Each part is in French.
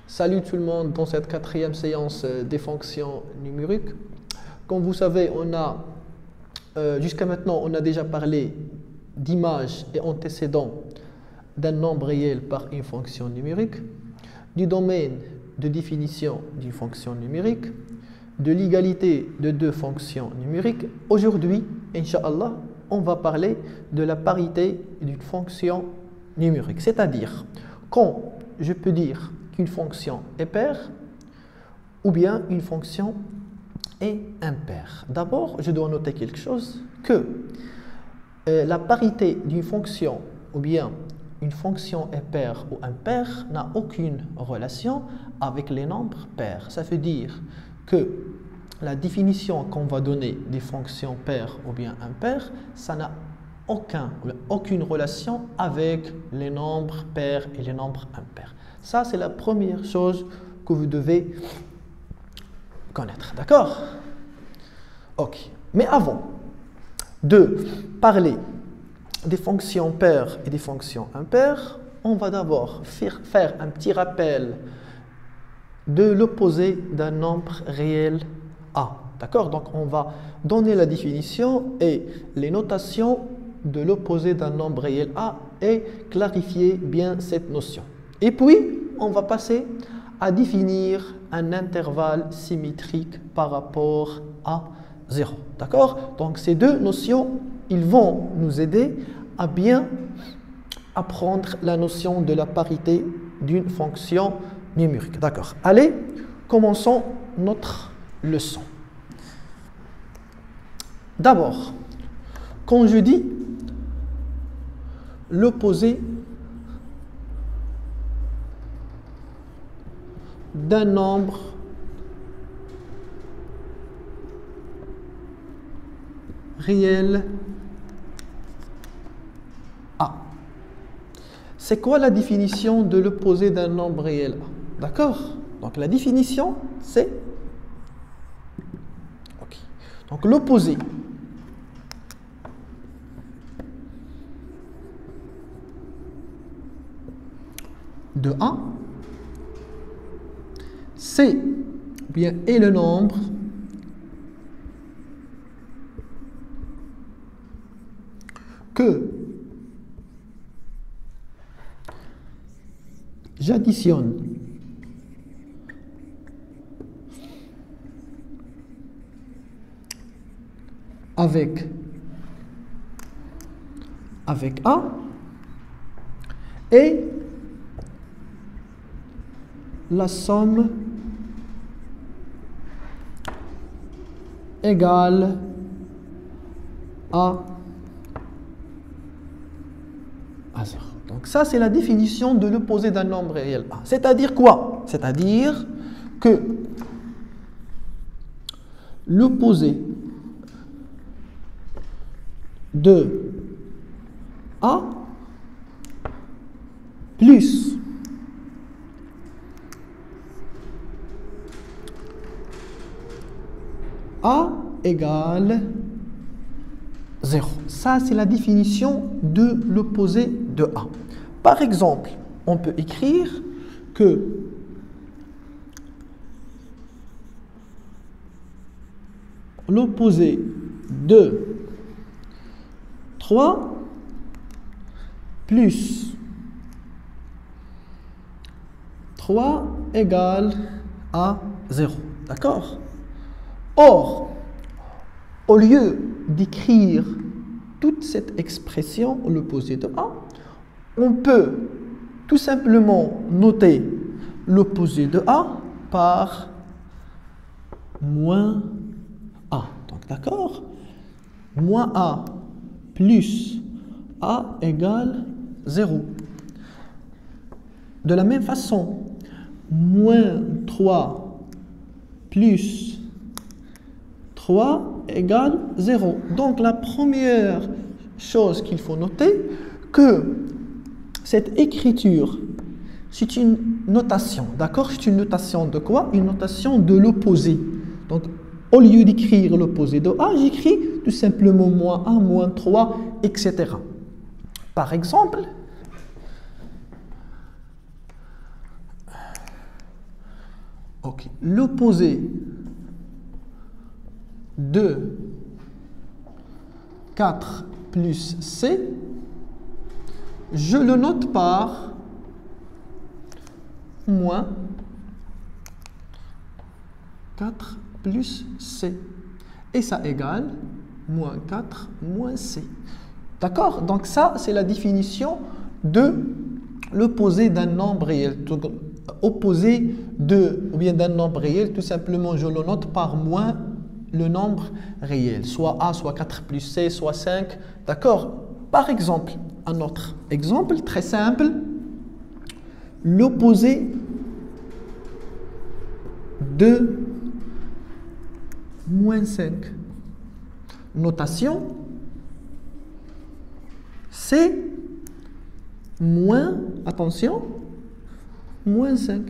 Salut tout le monde dans cette quatrième séance des fonctions numériques. Comme vous savez, jusqu'à maintenant, on a déjà parlé d'image et antécédent d'un nombre réel par une fonction numérique, du domaine de définition d'une fonction numérique, de l'égalité de deux fonctions numériques. Aujourd'hui, Inch'Allah, on va parler de la parité d'une fonction numérique, c'est-à-dire quand je peux dire qu'une fonction est paire ou bien une fonction est impaire. D'abord, je dois noter quelque chose, que la parité d'une fonction ou bien une fonction est paire ou impaire n'a aucune relation avec les nombres pairs. Ça veut dire que la définition qu'on va donner des fonctions paires ou bien impaires, ça n'a aucune relation avec les nombres pairs et les nombres impairs. Ça, c'est la première chose que vous devez connaître. D'accord? Ok. Mais avant de parler des fonctions paires et des fonctions impaires, on va d'abord faire un petit rappel de l'opposé d'un nombre réel A. D'accord? Donc, on va donner la définition et les notations de l'opposé d'un nombre réel A et clarifier bien cette notion. Et puis, on va passer à définir un intervalle symétrique par rapport à 0. D'accord? Donc, ces deux notions, ils vont nous aider à bien apprendre la notion de la parité d'une fonction numérique. D'accord? Allez, commençons notre leçon. D'abord, quand je dis l'opposé d'un nombre réel A. C'est quoi la définition de l'opposé d'un nombre réel A? D'accord? Donc la définition, c'est... Ok. Donc l'opposé de A, c'est bien est le nombre que j'additionne avec A et la somme égale à 0. Donc ça, c'est la définition de l'opposé d'un nombre réel A. C'est-à-dire quoi? C'est-à-dire que l'opposé de A plus A égale 0. Ça, c'est la définition de l'opposé de A. Par exemple, on peut écrire que l'opposé de 3 plus 3 égale à 0. D'accord? Or, au lieu d'écrire toute cette expression, l'opposé de A, on peut tout simplement noter l'opposé de A par moins A. Donc, d'accord? Moins A plus A égale 0. De la même façon, moins 3 plus 3 égale 0. Donc, la première chose qu'il faut noter, que cette écriture, c'est une notation. D'accord? C'est une notation de quoi? Une notation de l'opposé. Donc, au lieu d'écrire l'opposé de A, j'écris tout simplement moins 1, moins 3, etc. Par exemple, Ok. L'opposé de 4 plus C, je le note par moins 4 plus C. Et ça égale moins 4 moins C. D'accord? Donc ça, c'est la définition de l'opposé d'un nombre réel. Opposé de, ou bien d'un nombre réel, tout simplement, je le note par moins le nombre réel. Soit A, soit 4 plus C, soit 5. D'accord? Par exemple, un autre exemple très simple. L'opposé de moins 5. Notation, c'est moins, attention, moins 5.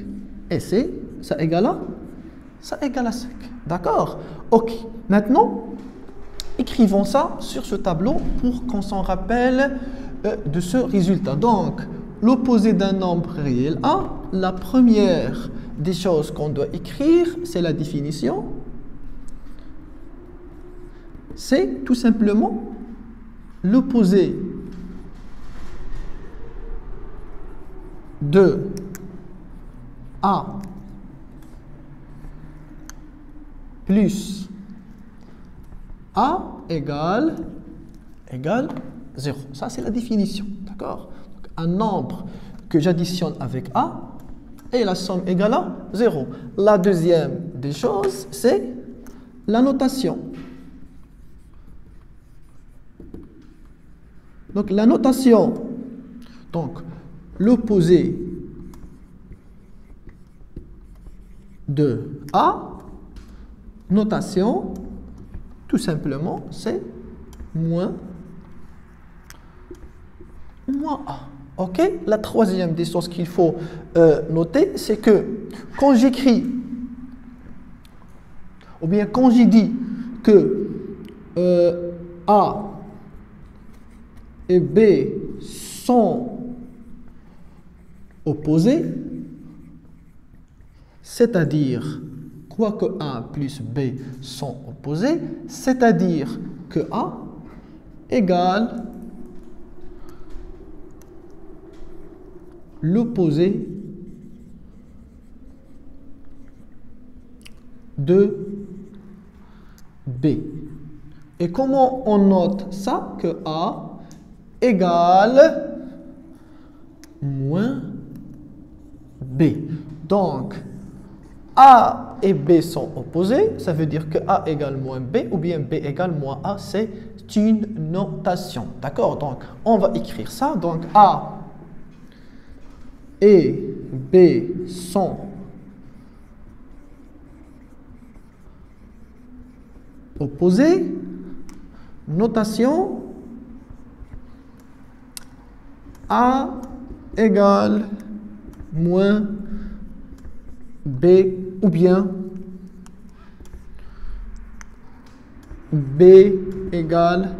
Et c'est, ça égale à 5. D'accord? Ok. Maintenant, écrivons ça sur ce tableau pour qu'on s'en rappelle de ce résultat. Donc, l'opposé d'un nombre réel A, la première des choses qu'on doit écrire, c'est la définition. C'est tout simplement l'opposé de A plus A égale 0. Ça, c'est la définition. D'accord? Un nombre que j'additionne avec A et la somme égale à 0. La deuxième des choses, c'est la notation. Donc, la notation, donc, l'opposé de A, notation, tout simplement, c'est moins A. OK? La troisième des choses qu'il faut noter, c'est que quand j'écris, ou bien quand j'ai dit que A et B sont opposés, c'est-à-dire quoi que A plus B sont opposés, c'est-à-dire que A égale l'opposé de B. Et comment on note ça? Que A égale moins B. Donc, A et B sont opposés, ça veut dire que A égale moins B ou bien B égale moins A, c'est une notation. D'accord? Donc, on va écrire ça. Donc, A et B sont opposés. Notation A égale moins B ou bien B égale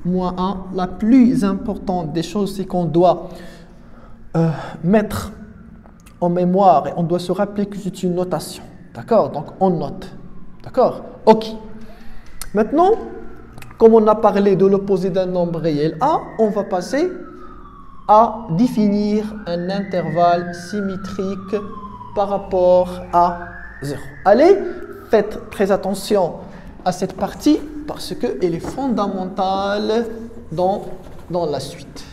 moins A. La plus importante des choses, c'est qu'on doit mettre en mémoire et on doit se rappeler que c'est une notation. D'accord? Donc, on note. D'accord? OK. Maintenant, comme on a parlé de l'opposé d'un nombre réel A, on va passer à définir un intervalle symétrique par rapport à 0. Allez, faites très attention à cette partie parce qu'elle est fondamentale dans la suite.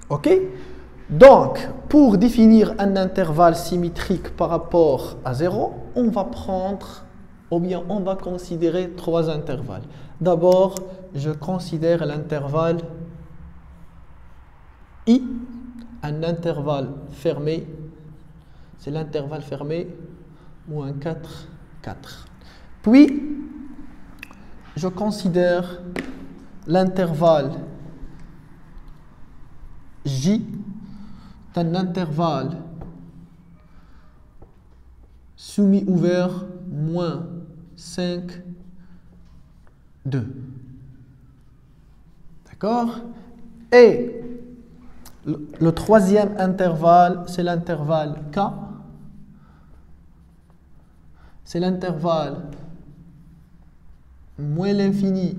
OK? Donc, pour définir un intervalle symétrique par rapport à 0, on va prendre, ou bien on va considérer trois intervalles. D'abord, je considère l'intervalle I, un intervalle fermé. C'est l'intervalle fermé, moins 4, 4. Puis, je considère l'intervalle J, d'un intervalle semi-ouvert moins 5, 2. D'accord? Et le troisième intervalle, c'est l'intervalle K. C'est l'intervalle moins l'infini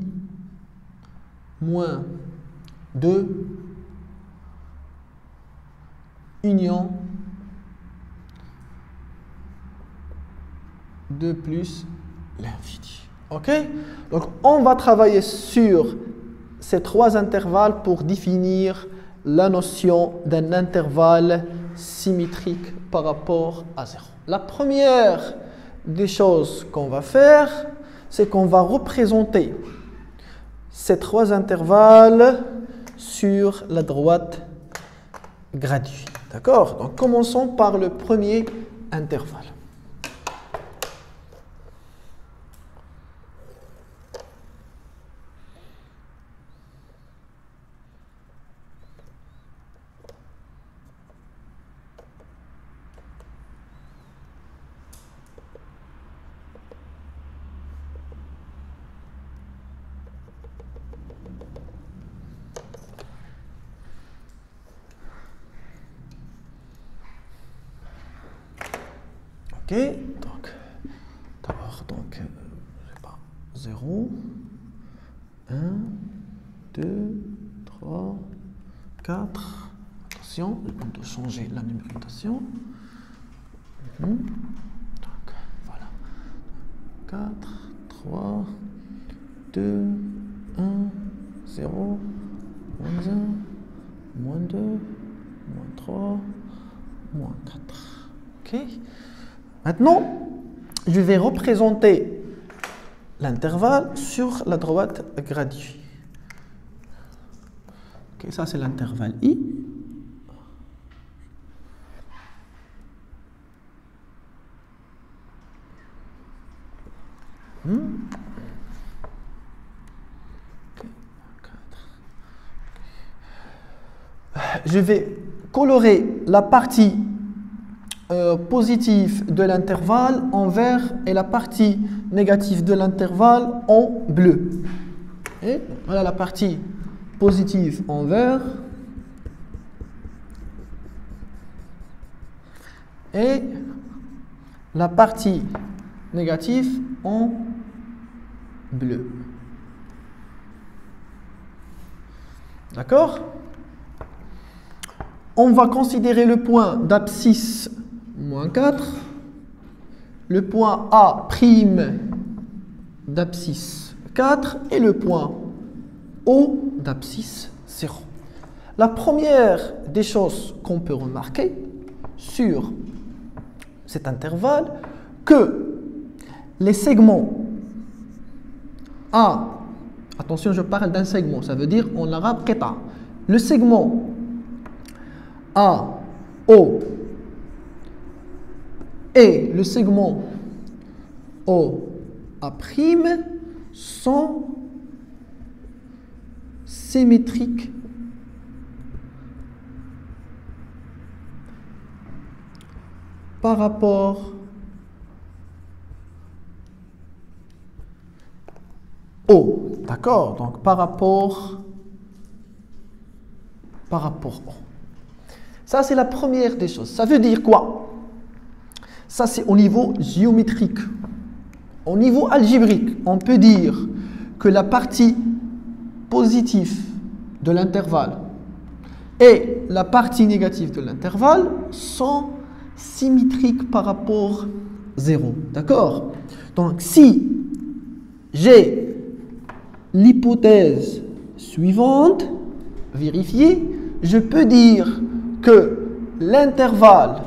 moins 2 union 2 plus l'infini. OK? Donc, on va travailler sur ces trois intervalles pour définir la notion d'un intervalle symétrique par rapport à 0. La première des choses qu'on va faire, c'est qu'on va représenter ces trois intervalles sur la droite graduée. D'accord? Donc, commençons par le premier intervalle. Ok, donc, d'abord, je sais pas, 0, 1, 2, 3, 4, attention, on doit changer la numérotation. Donc, voilà, 4, 3, 2, 1, 0, moins 1, moins 2, moins 3, moins 4. Ok. Maintenant, je vais représenter l'intervalle sur la droite graduée. Okay, ça, c'est l'intervalle I. Je vais colorer la partie positive de l'intervalle en vert et la partie négative de l'intervalle en bleu. Et voilà la partie positive en vert et la partie négative en bleu. D'accord? On va considérer le point d'abscisse moins 4, le point A' d'abscisse 4 et le point O d'abscisse 0. La première des choses qu'on peut remarquer sur cet intervalle, que les segments A, attention, je parle d'un segment, ça veut dire en arabe qita. Le segment A, O et le segment O, A' sont symétriques par rapport O. D'accord? Donc par rapport O. Ça, c'est la première des choses. Ça veut dire quoi? Ça, c'est au niveau géométrique. Au niveau algébrique, on peut dire que la partie positive de l'intervalle et la partie négative de l'intervalle sont symétriques par rapport 0. D'accord? Donc, si j'ai l'hypothèse suivante, vérifiée, je peux dire que l'intervalle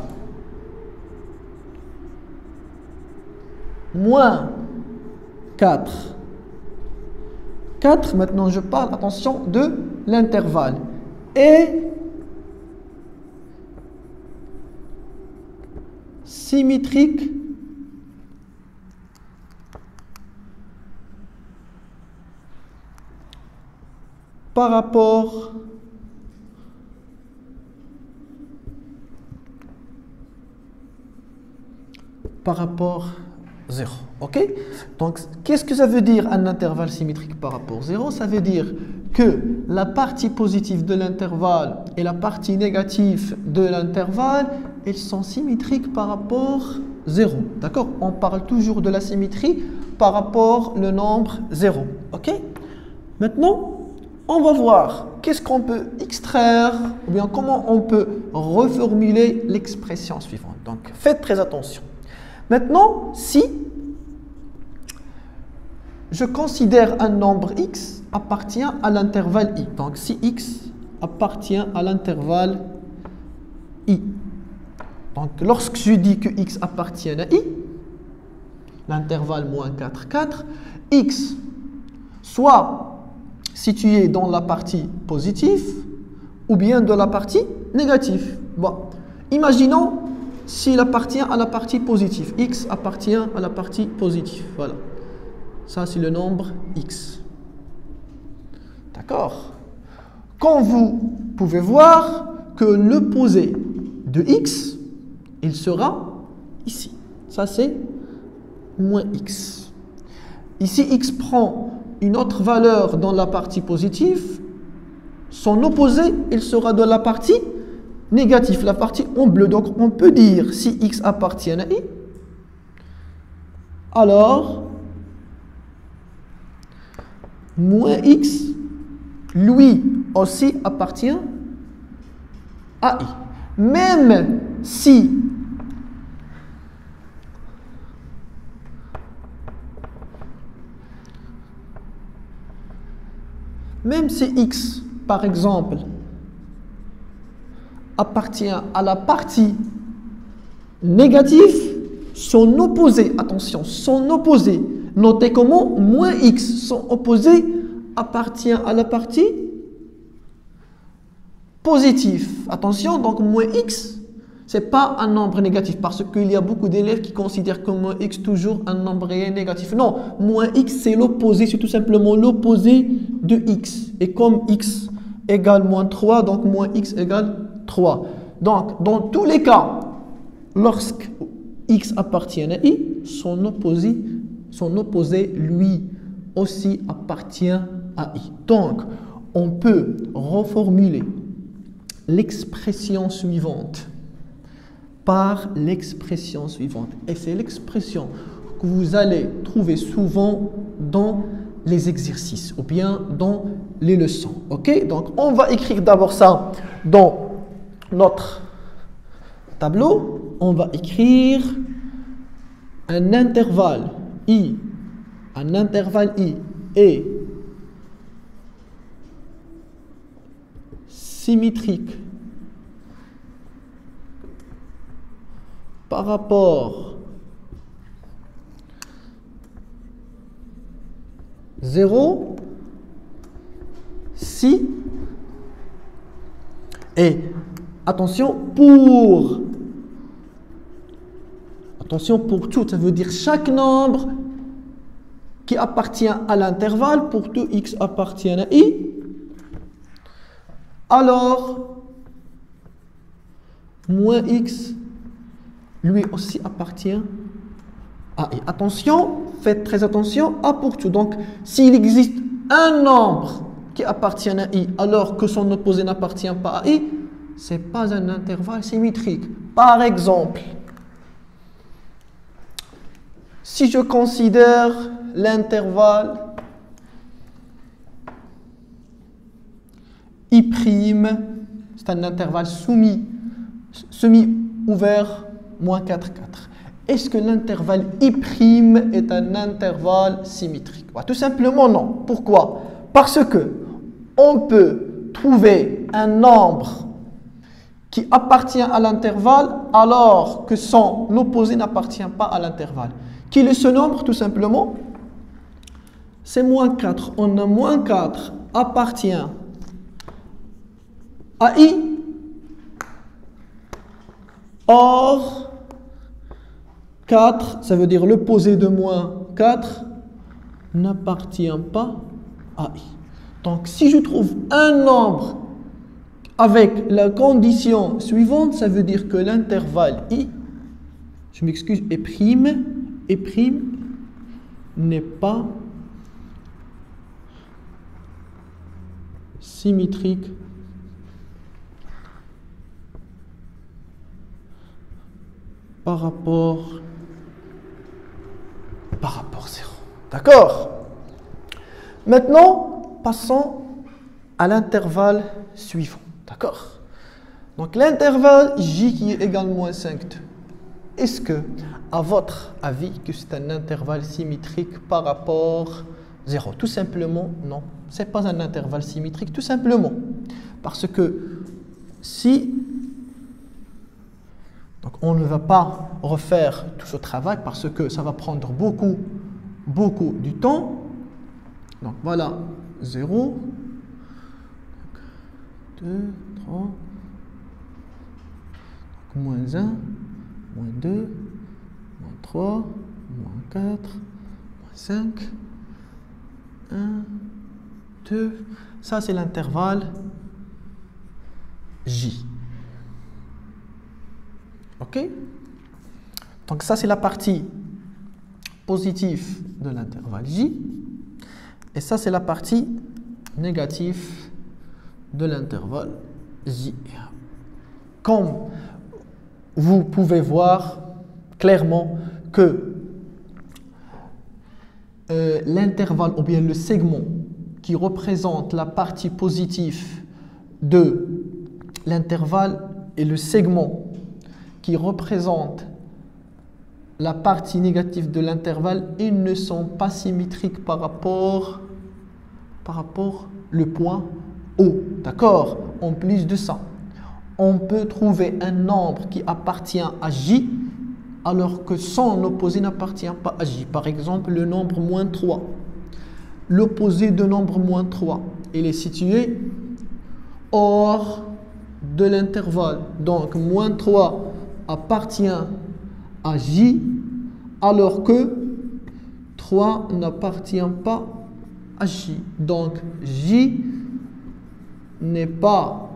moins 4, maintenant je parle, attention, de l'intervalle, est symétrique par rapport par rapport à 0. Ok? Donc, qu'est-ce que ça veut dire un intervalle symétrique par rapport à 0? Ça veut dire que la partie positive de l'intervalle et la partie négative de l'intervalle, elles sont symétriques par rapport à 0. D'accord? On parle toujours de la symétrie par rapport au nombre 0. Ok? Maintenant, on va voir qu'est-ce qu'on peut extraire ou bien comment on peut reformuler l'expression suivante. Donc, faites très attention. Maintenant, si je considère un nombre x appartient à l'intervalle i. Donc, si x appartient à l'intervalle i. Donc, lorsque je dis que x appartient à i, l'intervalle moins 4, 4, x soit situé dans la partie positive ou bien dans la partie négative. Bon, imaginons s'il appartient à la partie positive. X appartient à la partie positive. Voilà. Ça, c'est le nombre x. D'accord? Quand vous pouvez voir que l'opposé de x, il sera ici. Ça, c'est moins x. Ici, x prend une autre valeur dans la partie positive. Son opposé, il sera dans la partie négative, la partie en bleu. Donc, on peut dire si x appartient à i, alors moins x, lui aussi appartient à i. Même si x, par exemple, appartient à la partie négative, son opposé, attention, son opposé, notez comment moins x, son opposé appartient à la partie positive. Attention, donc moins x, ce n'est pas un nombre négatif parce qu'il y a beaucoup d'élèves qui considèrent que moins x toujours un nombre réel négatif. Non, moins x c'est l'opposé, c'est tout simplement l'opposé de x. Et comme x égale moins 3, donc moins x égale 3. Donc, dans tous les cas, lorsque x appartient à i, son opposé lui aussi appartient à i. Donc, on peut reformuler l'expression suivante par l'expression suivante. Et c'est l'expression que vous allez trouver souvent dans les exercices ou bien dans les leçons. Ok? Donc, on va écrire d'abord ça dans notre tableau. On va écrire un intervalle i. Un intervalle i est symétrique par rapport 0 si et attention pour tout, ça veut dire chaque nombre qui appartient à l'intervalle, pour tout x appartient à i, alors moins x lui aussi appartient à i. Attention, faites très attention à pour tout. Donc, s'il existe un nombre qui appartient à i alors que son opposé n'appartient pas à i, ce n'est pas un intervalle symétrique. Par exemple, si je considère l'intervalle i', c'est un intervalle semi-ouvert, moins 4, 4. Est-ce que l'intervalle i' est un intervalle symétrique? Tout simplement non. Pourquoi? Parce que on peut trouver un nombre qui appartient à l'intervalle alors que son opposé n'appartient pas à l'intervalle. Quel est ce nombre? Tout simplement, c'est moins 4. On a moins 4 appartient à i. Or, 4, ça veut dire l'opposé de moins 4, n'appartient pas à i. Donc, si je trouve un nombre avec la condition suivante, ça veut dire que l'intervalle i je m'excuse, et prime n'est pas symétrique par rapport 0. D'accord? Maintenant, passons à l'intervalle suivant. D'accord? Donc l'intervalle J qui est égal à moins 5. Est-ce que, à votre avis, que c'est un intervalle symétrique par rapport 0? Tout simplement, non. Ce n'est pas un intervalle symétrique, tout simplement. Parce que si... Donc on ne va pas refaire tout ce travail parce que ça va prendre beaucoup du temps. Donc voilà, 0, 2, 3, donc, moins 1, moins 2, moins 3, moins 4, moins 5, 1, 2. Ça, c'est l'intervalle J. OK? Donc ça, c'est la partie positive de l'intervalle J. Et ça, c'est la partie négative de l'intervalle J. Comme vous pouvez voir clairement que l'intervalle ou bien le segment qui représente la partie positive de l'intervalle et le segment qui représente la partie négative de l'intervalle, ils ne sont pas symétriques par rapport le point O. D'accord? En plus de ça, on peut trouver un nombre qui appartient à J alors que son opposé n'appartient pas à J. Par exemple, le nombre moins 3. L'opposé de nombre moins 3, il est situé hors de l'intervalle. Donc, moins 3 appartient à J alors que 3 n'appartient pas à J. Donc, J n'est pas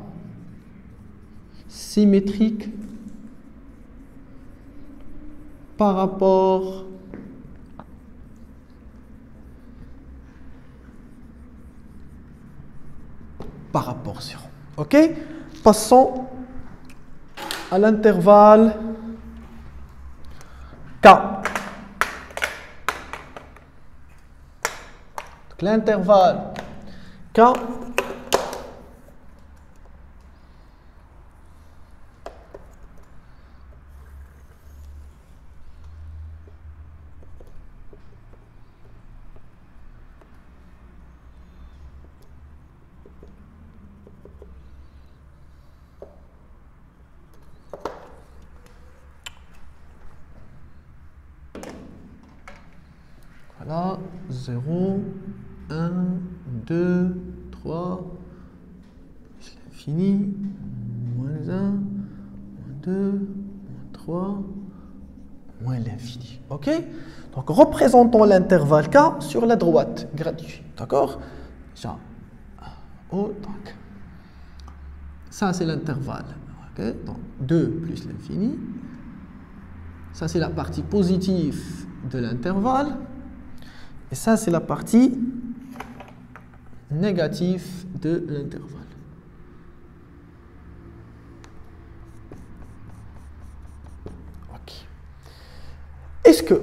symétrique par rapport à 0. OK? Passons à l'intervalle K. L'intervalle K voilà, 0, 1, 2, 3, plus l'infini, moins 1, moins 2, moins 3, moins l'infini. OK? Donc, représentons l'intervalle K sur la droite, gratuit. D'accord? Déjà, donc, ça, c'est l'intervalle. OK? Donc, 2 plus l'infini. Ça, c'est la partie positive de l'intervalle. Et ça, c'est la partie négative de l'intervalle. OK. Est-ce que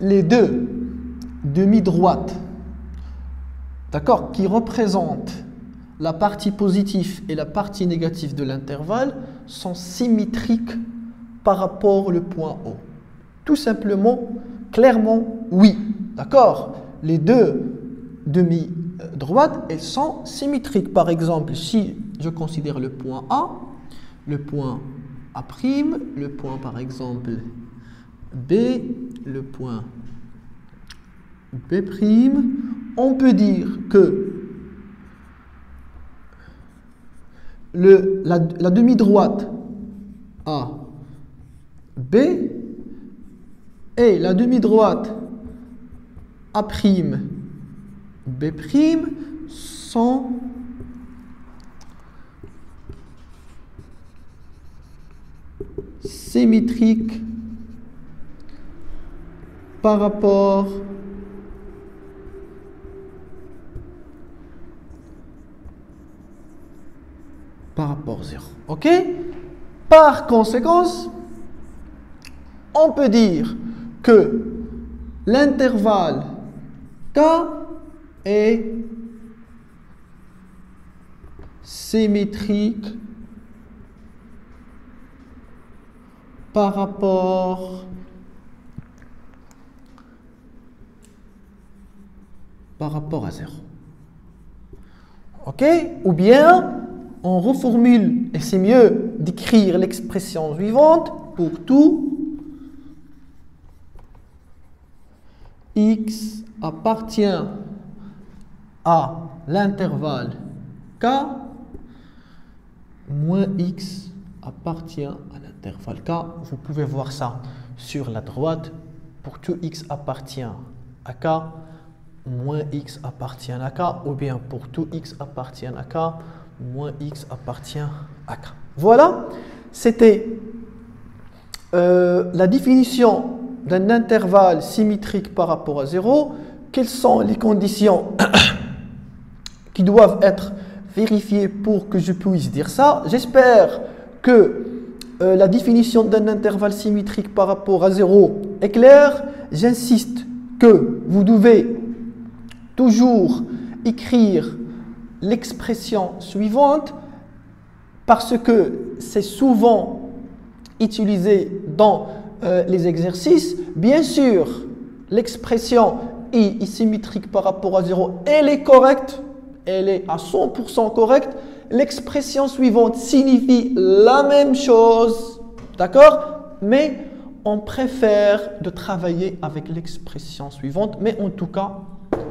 les deux demi-droites, d'accord, qui représentent la partie positive et la partie négative de l'intervalle, sont symétriques par rapport au point O? Tout simplement, clairement, oui. D'accord? Les deux demi-droites, elles sont symétriques. Par exemple, si je considère le point A, le point A', le point par exemple B, le point B', on peut dire que la demi-droite A, B et la demi-droite A', B' sont symétrique par rapport à 0. OK? Par conséquence, on peut dire que l'intervalle K est symétrique par rapport à 0. OK? Ou bien, on reformule, et c'est mieux d'écrire l'expression suivante pour tout x appartient à l'intervalle K moins x appartient à l'intervalle K. Vous pouvez voir ça sur la droite. Pour tout x appartient à K, moins x appartient à K, ou bien pour tout x appartient à K, moins x appartient à K. Voilà, c'était la définition d'un intervalle symétrique par rapport à 0. Quelles sont les conditions qui doivent être vérifiées pour que je puisse dire ça? J'espère que la définition d'un intervalle symétrique par rapport à 0 est claire. J'insiste que vous devez toujours écrire l'expression suivante parce que c'est souvent utilisé dans les exercices. Bien sûr, l'expression I est symétrique par rapport à 0, elle est correcte, elle est à 100% correcte. L'expression suivante signifie la même chose, d'accord? Mais on préfère de travailler avec l'expression suivante, mais en tout cas,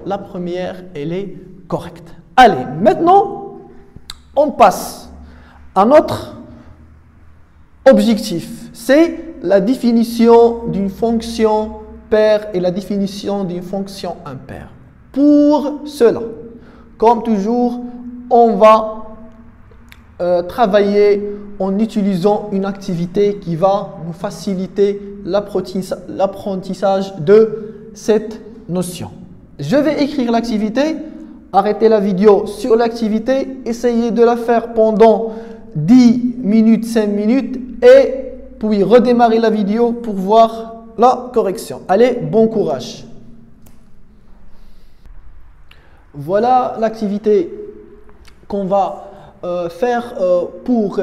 la première, elle est correcte. Allez, maintenant, on passe à notre objectif. C'est la définition d'une fonction paire et la définition d'une fonction impaire. Pour cela, comme toujours, on va travailler en utilisant une activité qui va nous faciliter l'apprentissage de cette notion. Je vais écrire l'activité, arrêtez la vidéo sur l'activité, essayez de la faire pendant 10 minutes, 5 minutes et puis redémarrer la vidéo pour voir la correction. Allez, bon courage. Voilà l'activité qu'on va faire pour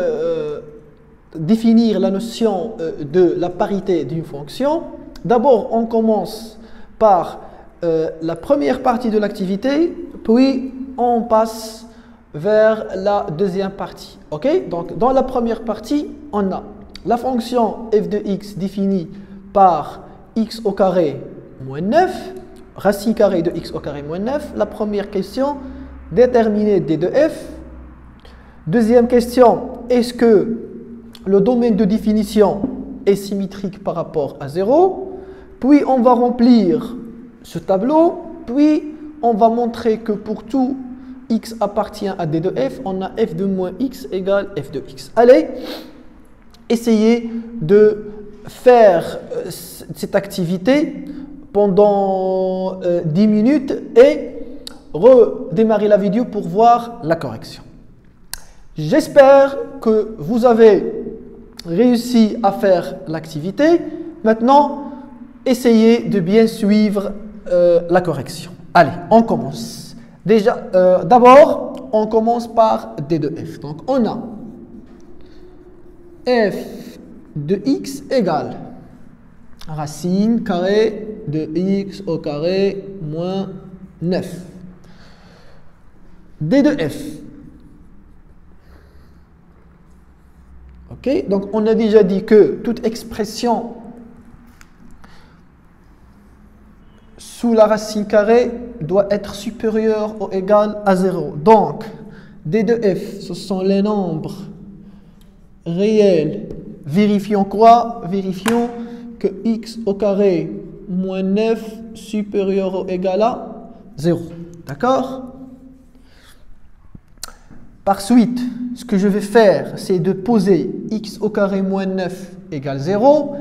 définir la notion de la parité d'une fonction. D'abord, on commence par la première partie de l'activité, puis on passe vers la deuxième partie. OK? Donc, dans la première partie, on a la fonction f de x définie par x au carré moins 9, racine carrée de x au carré moins 9. La première question, déterminer d de f. Deuxième question, est-ce que le domaine de définition est symétrique par rapport à 0? Puis on va remplir ce tableau, puis on va montrer que pour tout x appartient à d de f, on a f de moins x égale f de x. Allez, essayez de faire cette activité pendant 10 minutes et redémarrer la vidéo pour voir la correction. J'espère que vous avez réussi à faire l'activité. Maintenant, essayez de bien suivre la correction. Allez, on commence. Déjà, d'abord, on commence par d de f. Donc, on a f de x égale racine carrée de x au carré moins 9. d de f. OK? Donc, on a déjà dit que toute expression sous la racine carrée doit être supérieure ou égale à 0. Donc, d de f, ce sont les nombres réels. Vérifions quoi? Vérifions que x au carré moins 9 supérieur ou égal à 0. D'accord? Par suite, ce que je vais faire, c'est de poser x au carré moins 9 égale 0,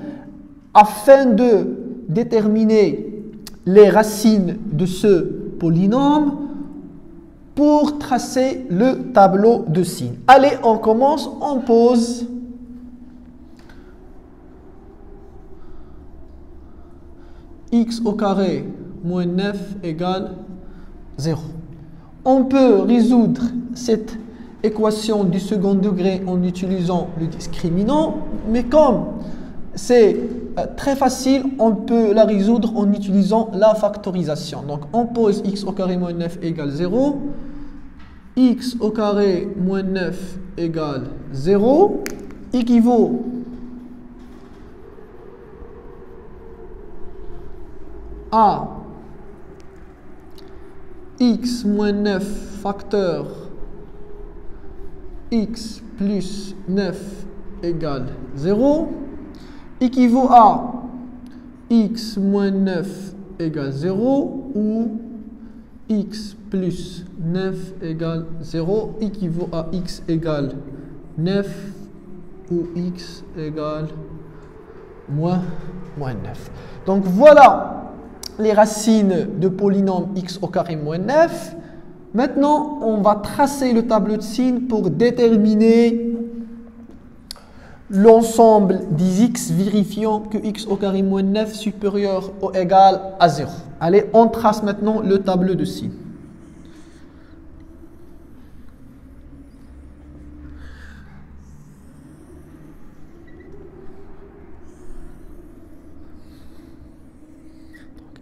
afin de déterminer les racines de ce polynôme pour tracer le tableau de signes. Allez, on commence, on pose x au carré moins 9 égale 0. On peut résoudre cette équation du second degré en utilisant le discriminant, mais comme c'est très facile, on peut la résoudre en utilisant la factorisation. Donc on pose x au carré moins 9 égale 0, x au carré moins 9 égale 0, équivaut à x moins 9 facteur x plus 9 égale 0, équivaut à x moins 9 égale 0 ou x plus 9 égale 0 équivaut à x égale 9 ou x égale moins 9. Donc voilà les racines de polynôme x au carré moins 9. Maintenant, on va tracer le tableau de signes pour déterminer l'ensemble des x vérifiant que x au carré moins 9 supérieur ou égal à 0. Allez, on trace maintenant le tableau de signes.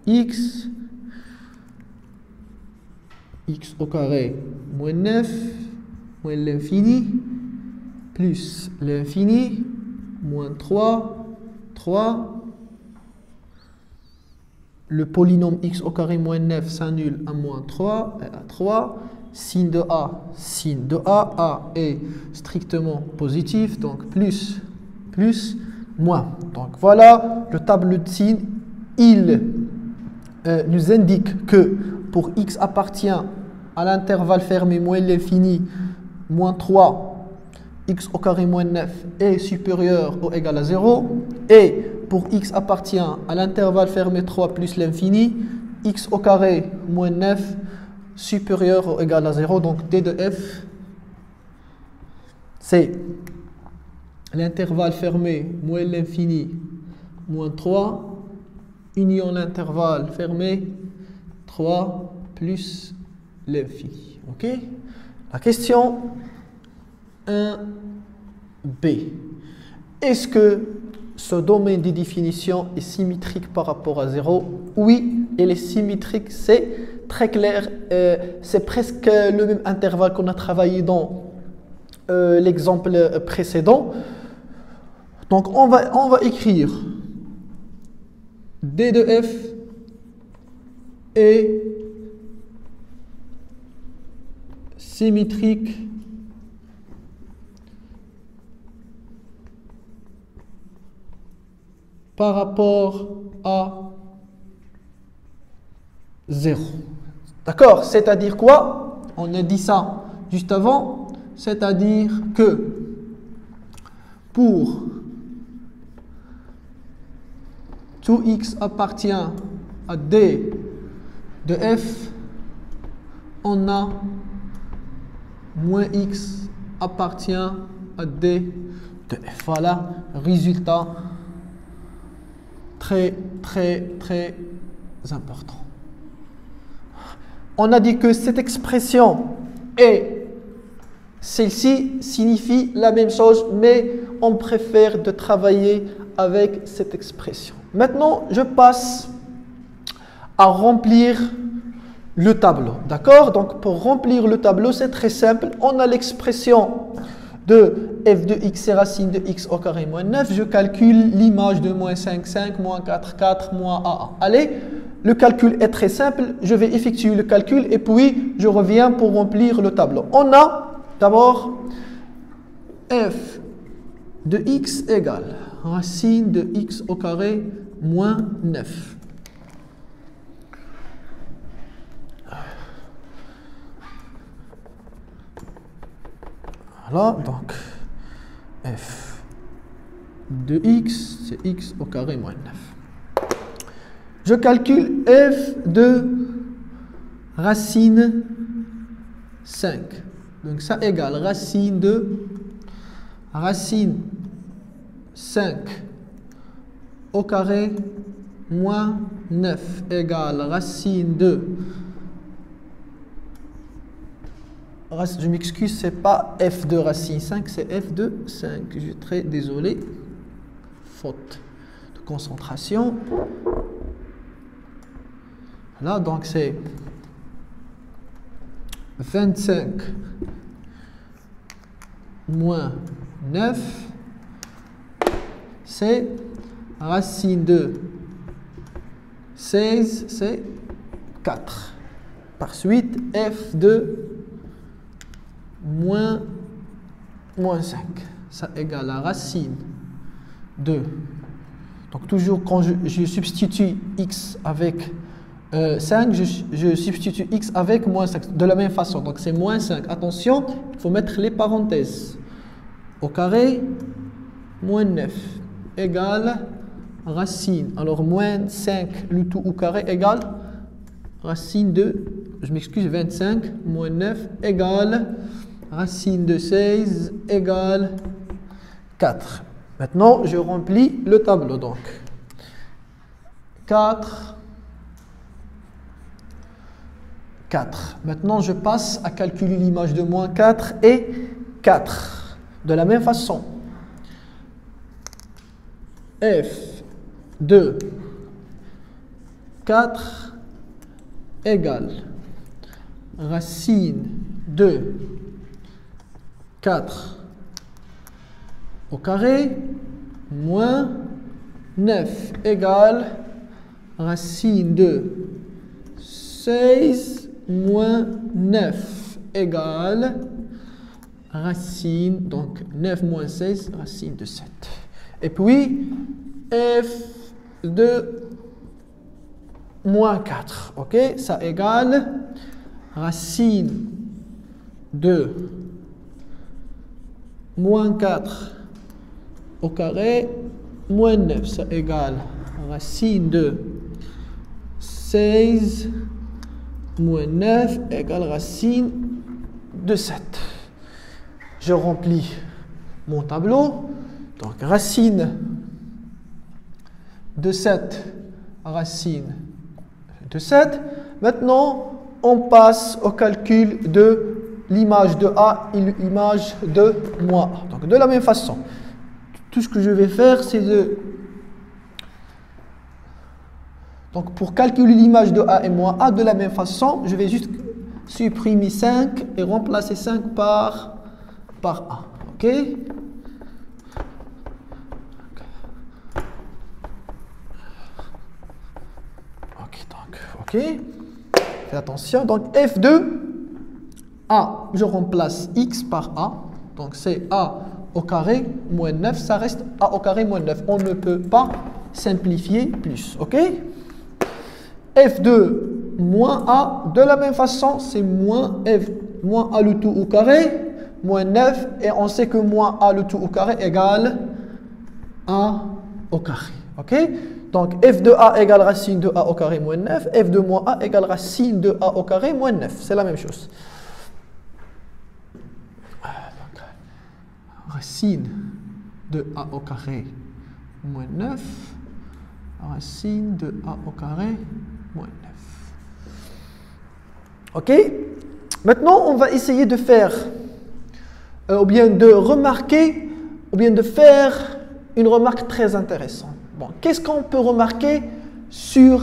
X au carré moins 9 moins l'infini plus l'infini moins 3 le polynôme x au carré moins 9 s'annule à moins 3 et à 3, signe de A est strictement positif, donc plus moins. Donc voilà le tableau de signes. Il nous indique que pour x appartient à l'intervalle fermé moins l'infini moins 3, x au carré moins 9 est supérieur ou égal à 0. Et pour x appartient à l'intervalle fermé 3 plus l'infini, x au carré moins 9 supérieur ou égal à 0. Donc D de f, c'est l'intervalle fermé moins l'infini moins 3 union l'intervalle fermé 3 plus l'infini. Ok? La question 1b. Est-ce que ce domaine de définition est symétrique par rapport à 0? Oui, il est symétrique, c'est très clair. C'est presque le même intervalle qu'on a travaillé dans l'exemple précédent. Donc on va écrire D de f est symétrique par rapport à 0. D'accord? C'est-à-dire quoi? On a dit ça juste avant. C'est-à-dire que pour tout x appartient à D de f, on a moins x appartient à D de f. Voilà, résultat très important. On a dit que cette expression et celle-ci signifient la même chose, mais on préfère de travailler avec cette expression. Maintenant, je passe à remplir le tableau. D'accord? Donc, pour remplir le tableau, c'est très simple. On a l'expression de f de x est racine de x au carré moins 9. Je calcule l'image de moins 5, 5, moins 4, 4, moins a. Allez, le calcul est très simple. Je vais effectuer le calcul et puis je reviens pour remplir le tableau. On a d'abord f de x égale racine de x au carré moins 9. Voilà, donc f de x, c'est x au carré moins 9. Je calcule f de racine 5. Donc ça égale racine 5 au carré moins 9 égale racine de... Je m'excuse, c'est pas f de racine 5, c'est f de 5. Je suis très désolé. Faute de concentration. Là, donc c'est 25 moins 9, c'est racine de 16, c'est 4. Par suite, f de moins 5, ça égale la racine de... Donc toujours quand je substitue x avec 5, je substitue x avec moins 5, de la même façon. Donc c'est moins 5. Attention, il faut mettre les parenthèses. Au carré, moins 9 égale racine. Alors moins 5, le tout au carré égale racine de, je m'excuse, 25 moins 9 égale racine de 16 égale 4. Maintenant, je remplis le tableau. Donc 4. Maintenant, je passe à calculer l'image de moins 4 et 4. De la même façon, f de 4 égale racine de 4 au carré moins 9 égale racine de 16 moins 9 égale racine, donc 9 moins 16, racine de 7. Et puis, f de moins 4, ok? Ça égale racine de moins 4 au carré moins 9. Ça égale racine de 16 moins 9 égale racine de 7. Je remplis mon tableau. Donc racine de 7, racine de 7. Maintenant, on passe au calcul de l'image de A et l'image de moins A. Donc de la même façon, tout ce que je vais faire, c'est de... Donc pour calculer l'image de A et moins A, de la même façon, je vais juste supprimer 5 et remplacer 5 par A. OK? OK. Faites attention. Donc f de A, je remplace x par A. Donc c'est A au carré moins 9. Ça reste A au carré moins 9. On ne peut pas simplifier plus. OK? F de moins A, de la même façon, c'est moins F, moins A le tout au carré, moins 9. Et on sait que moins A le tout au carré égale A au carré. OK? Donc, f de A égale racine de A au carré moins 9. F de moins A égale racine de A au carré moins 9. C'est la même chose. Donc, racine de A au carré moins 9. Racine de A au carré moins 9. OK? Maintenant, on va essayer de faire, ou bien de remarquer, ou bien de faire une remarque très intéressante. Bon, qu'est-ce qu'on peut remarquer sur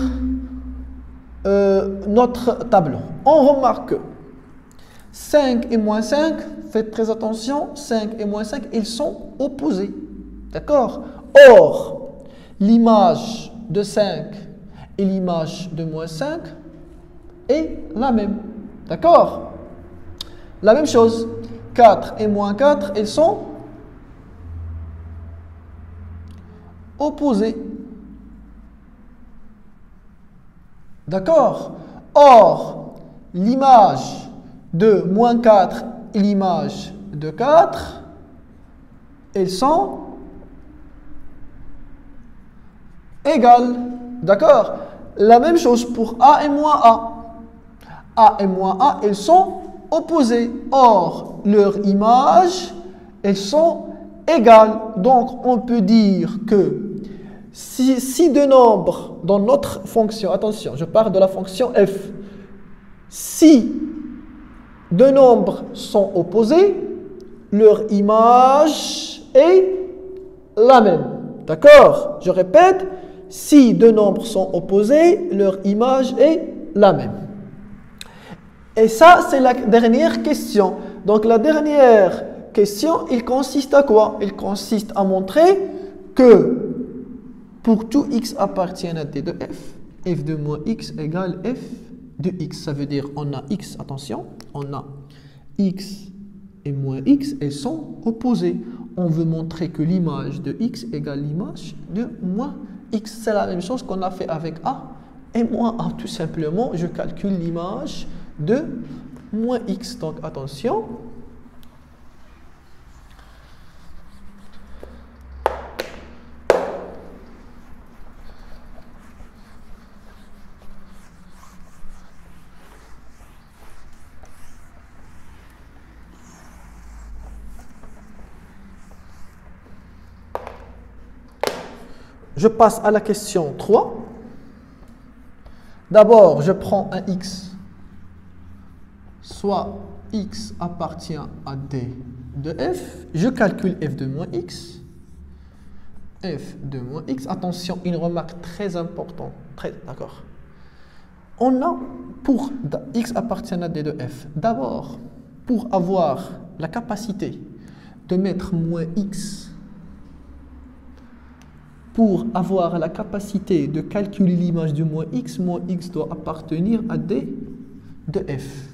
notre tableau? On remarque que 5 et moins 5, faites très attention, 5 et moins 5, ils sont opposés. D'accord? Or, l'image de 5 et l'image de moins 5 est la même. D'accord? La même chose. 4 et moins 4, ils sont opposés. D'accord? Or, l'image de moins 4 et l'image de 4, elles sont égale, d'accord? La même chose pour A et moins A. A et moins A, elles sont opposées. Or, leurs images, elles sont égales. Donc, on peut dire que si deux nombres dans notre fonction, attention, je parle de la fonction f, si deux nombres sont opposés, leur image est la même. D'accord? Je répète, si deux nombres sont opposés, leur image est la même. Et ça, c'est la dernière question. Donc, la dernière question, il consiste à quoi? Il consiste à montrer que pour tout x appartiennent à D de f, f de moins x égale f de x. Ça veut dire, on a x, attention, on a x et moins x, elles sont opposées. On veut montrer que l'image de x égale l'image de moins x. C'est la même chose qu'on a fait avec a et moins a. Tout simplement, je calcule l'image de moins x. Donc, attention. Je passe à la question 3. D'abord, je prends un x. Soit x appartient à D de f. Je calcule f de moins x. F de moins x. Attention, une remarque très importante. D'accord. On a, pour x appartient à D de f, d'abord, pour avoir la capacité de mettre moins x, pour avoir la capacité de calculer l'image de moins x doit appartenir à D de f.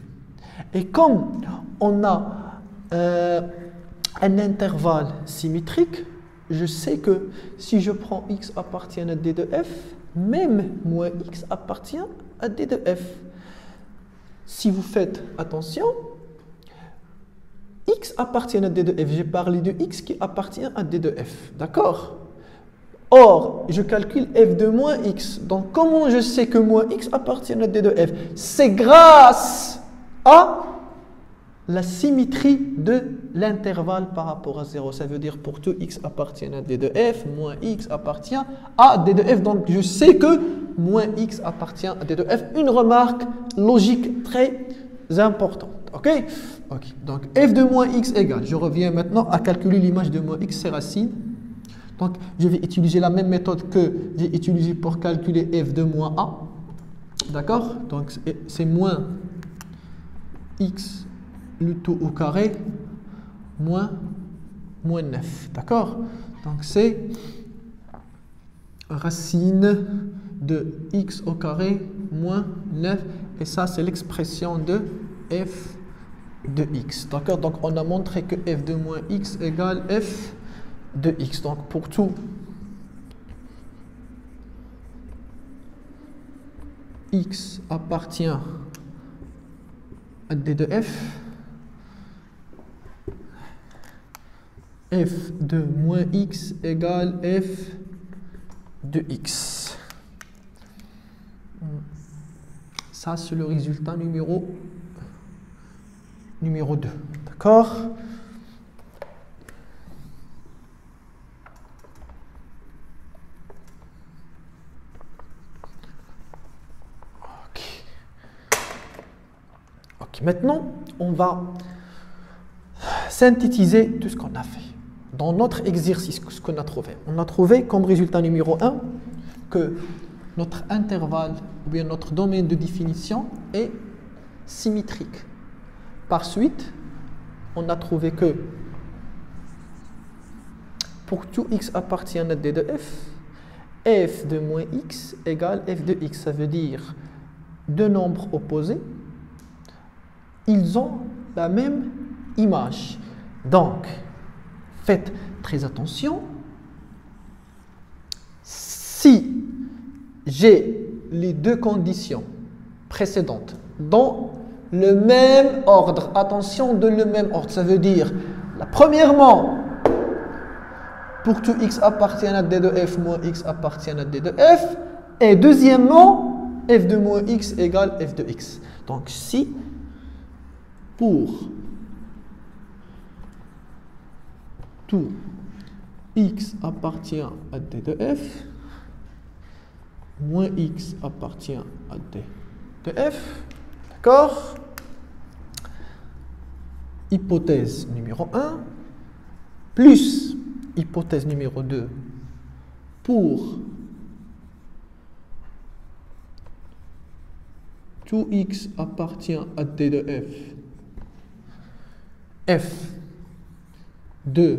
Et comme on a un intervalle symétrique, je sais que si je prends x appartient à D de f, même moins x appartient à D de f. Si vous faites attention, x appartient à D de f. J'ai parlé de x qui appartient à D de f. D'accord? Or, je calcule f de moins x. Donc, comment je sais que moins x appartient à D de f? C'est grâce à la symétrie de l'intervalle par rapport à 0. Ça veut dire pour tout x appartient à D de f, moins x appartient à D de f. Donc, je sais que moins x appartient à D de f. Une remarque logique très importante. OK? OK. Donc, f de moins x égale. Je reviens maintenant à calculer l'image de moins x, ses racines. Donc, je vais utiliser la même méthode que j'ai utilisée pour calculer f de moins a. D'accord? Donc, c'est moins x le tout au carré moins 9. D'accord? Donc, c'est racine de x au carré moins 9. Et ça, c'est l'expression de f de x. D'accord? Donc, on a montré que f de moins x égale f de x. Donc, pour tout x appartient à D de f, f de moins x égale f de x. Ça, c'est le résultat numéro 2. D'accord? Maintenant, on va synthétiser tout ce qu'on a fait. Dans notre exercice, ce qu'on a trouvé. On a trouvé comme résultat numéro 1 que notre intervalle, ou bien notre domaine de définition est symétrique. Par suite, on a trouvé que pour tout x appartient à D de f, f de moins x égale f de x. Ça veut dire deux nombres opposés, ils ont la même image. Donc, faites très attention. Si j'ai les deux conditions précédentes dans le même ordre, attention, de le même ordre, ça veut dire, premièrement, pour tout x appartient à d de f moins x appartient à d de f. Et deuxièmement, f de moins x égale f de x. Donc si pour tout x appartient à d de f, moins x appartient à d de f, d'accord? Hypothèse numéro 1, plus hypothèse numéro 2, pour tout x appartient à d de f de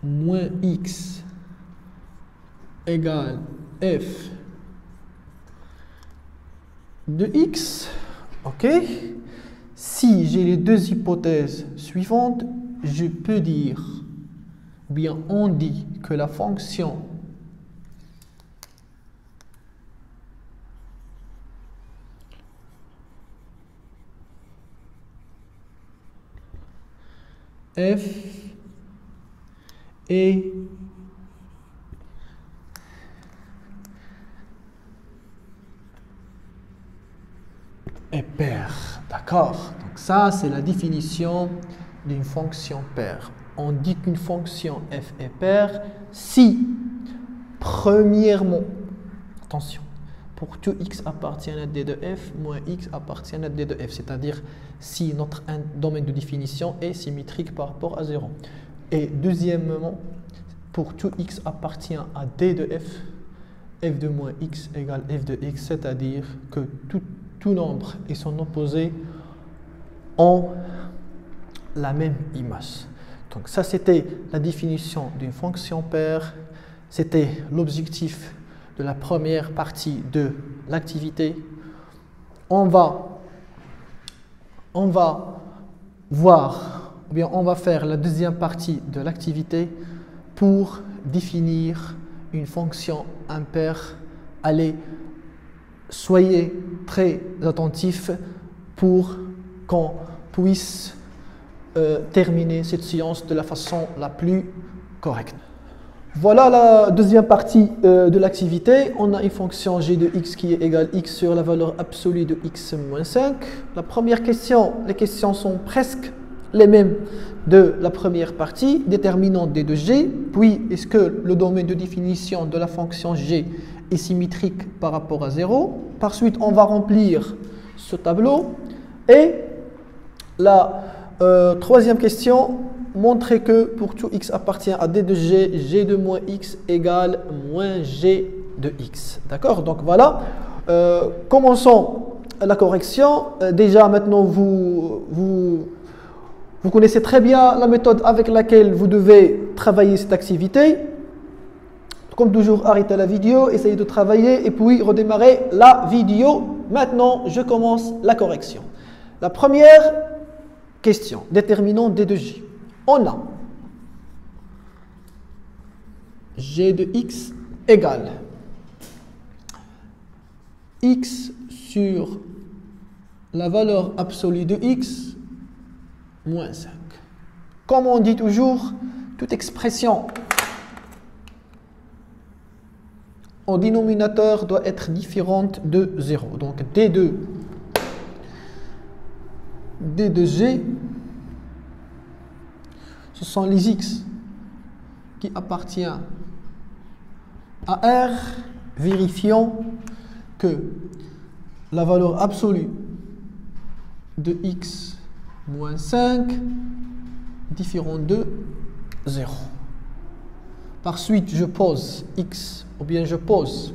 moins x égale f de x, ok? Si j'ai les deux hypothèses suivantes, je peux dire, ou bien on dit que la fonction f est paire. D'accord? Donc ça, c'est la définition d'une fonction paire. On dit qu'une fonction f est paire si, premièrement, attention, pour tout x appartient à d de f, moins x appartient à d de f. C'est-à-dire si notre domaine de définition est symétrique par rapport à 0. Et deuxièmement, pour tout x appartient à d de f, f de moins x égale f de x, c'est-à-dire que tout nombre et son opposé ont la même image. Donc ça, c'était la définition d'une fonction paire. C'était l'objectif de la première partie de l'activité. On va voir, ou bien on va faire la deuxième partie de l'activité pour définir une fonction impaire. Allez, soyez très attentifs pour qu'on puisse terminer cette séance de la façon la plus correcte. Voilà la deuxième partie de l'activité. On a une fonction g de x qui est égale x sur la valeur absolue de x moins 5. La première question, les questions sont presque les mêmes de la première partie. Déterminant d de g, puis est-ce que le domaine de définition de la fonction g est symétrique par rapport à 0. Par suite, on va remplir ce tableau. Et la troisième question, montrer que pour tout x appartient à d de g, g de moins x égale moins g de x. D'accord? Donc voilà. Commençons la correction. Déjà, maintenant, vous connaissez très bien la méthode avec laquelle vous devez travailler cette activité. Comme toujours, arrêtez la vidéo, essayez de travailler et puis redémarrer la vidéo. Maintenant, je commence la correction. La première question, déterminant d de g. On a g de x égale x sur la valeur absolue de x moins 5. Comme on dit toujours, toute expression au dénominateur doit être différente de 0. Donc d de g, ce sont les x qui appartiennent à R. Vérifions que la valeur absolue de x moins 5 différente de 0. Par suite, je pose x, ou bien je pose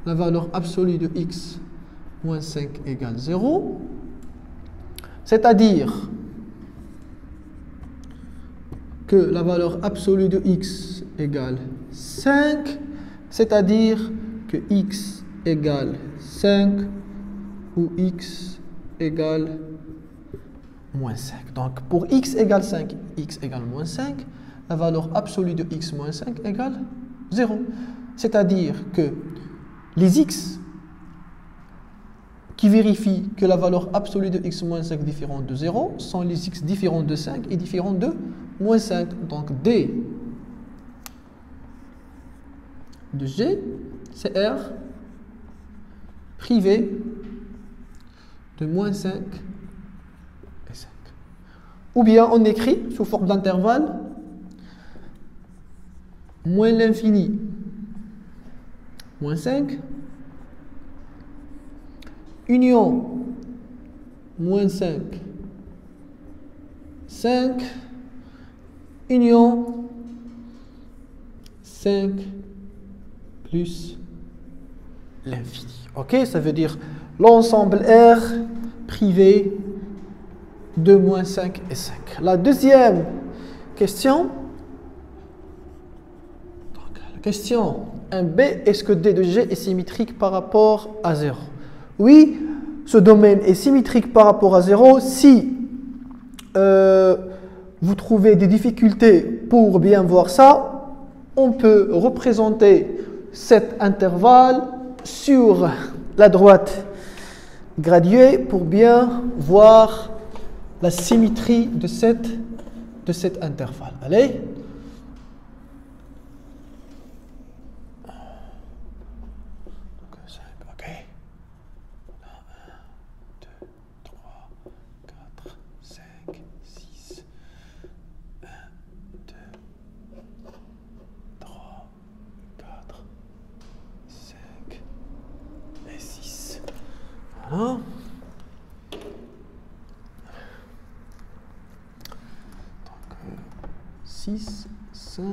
la valeur absolue de x moins 5 égale 0. C'est-à-dire que la valeur absolue de x égale 5, c'est-à-dire que x égale 5 ou x égale moins 5. Donc, pour x égale 5, x égale moins 5, la valeur absolue de x moins 5 égale 0. C'est-à-dire que les x qui vérifie que la valeur absolue de x moins 5 différente de 0 sont les x différents de 5 et différents de moins 5. Donc D de G, c'est R privé de moins 5 et 5. Ou bien on écrit sous forme d'intervalle moins l'infini moins 5 union moins 5 5 union 5 plus l'infini. Ok, ça veut dire l'ensemble R privé de moins 5 et 5. La deuxième question, donc, la question 1b, est-ce que D de G est symétrique par rapport à 0? Oui, ce domaine est symétrique par rapport à 0 si vous trouvez des difficultés pour bien voir ça. On peut représenter cet intervalle sur la droite graduée pour bien voir la symétrie de cet intervalle. Allez. Ok. 1, 2, 3, 4, 5, 6. 1, 2, 3, 4, 5 et 6. Voilà. Donc 6, 5,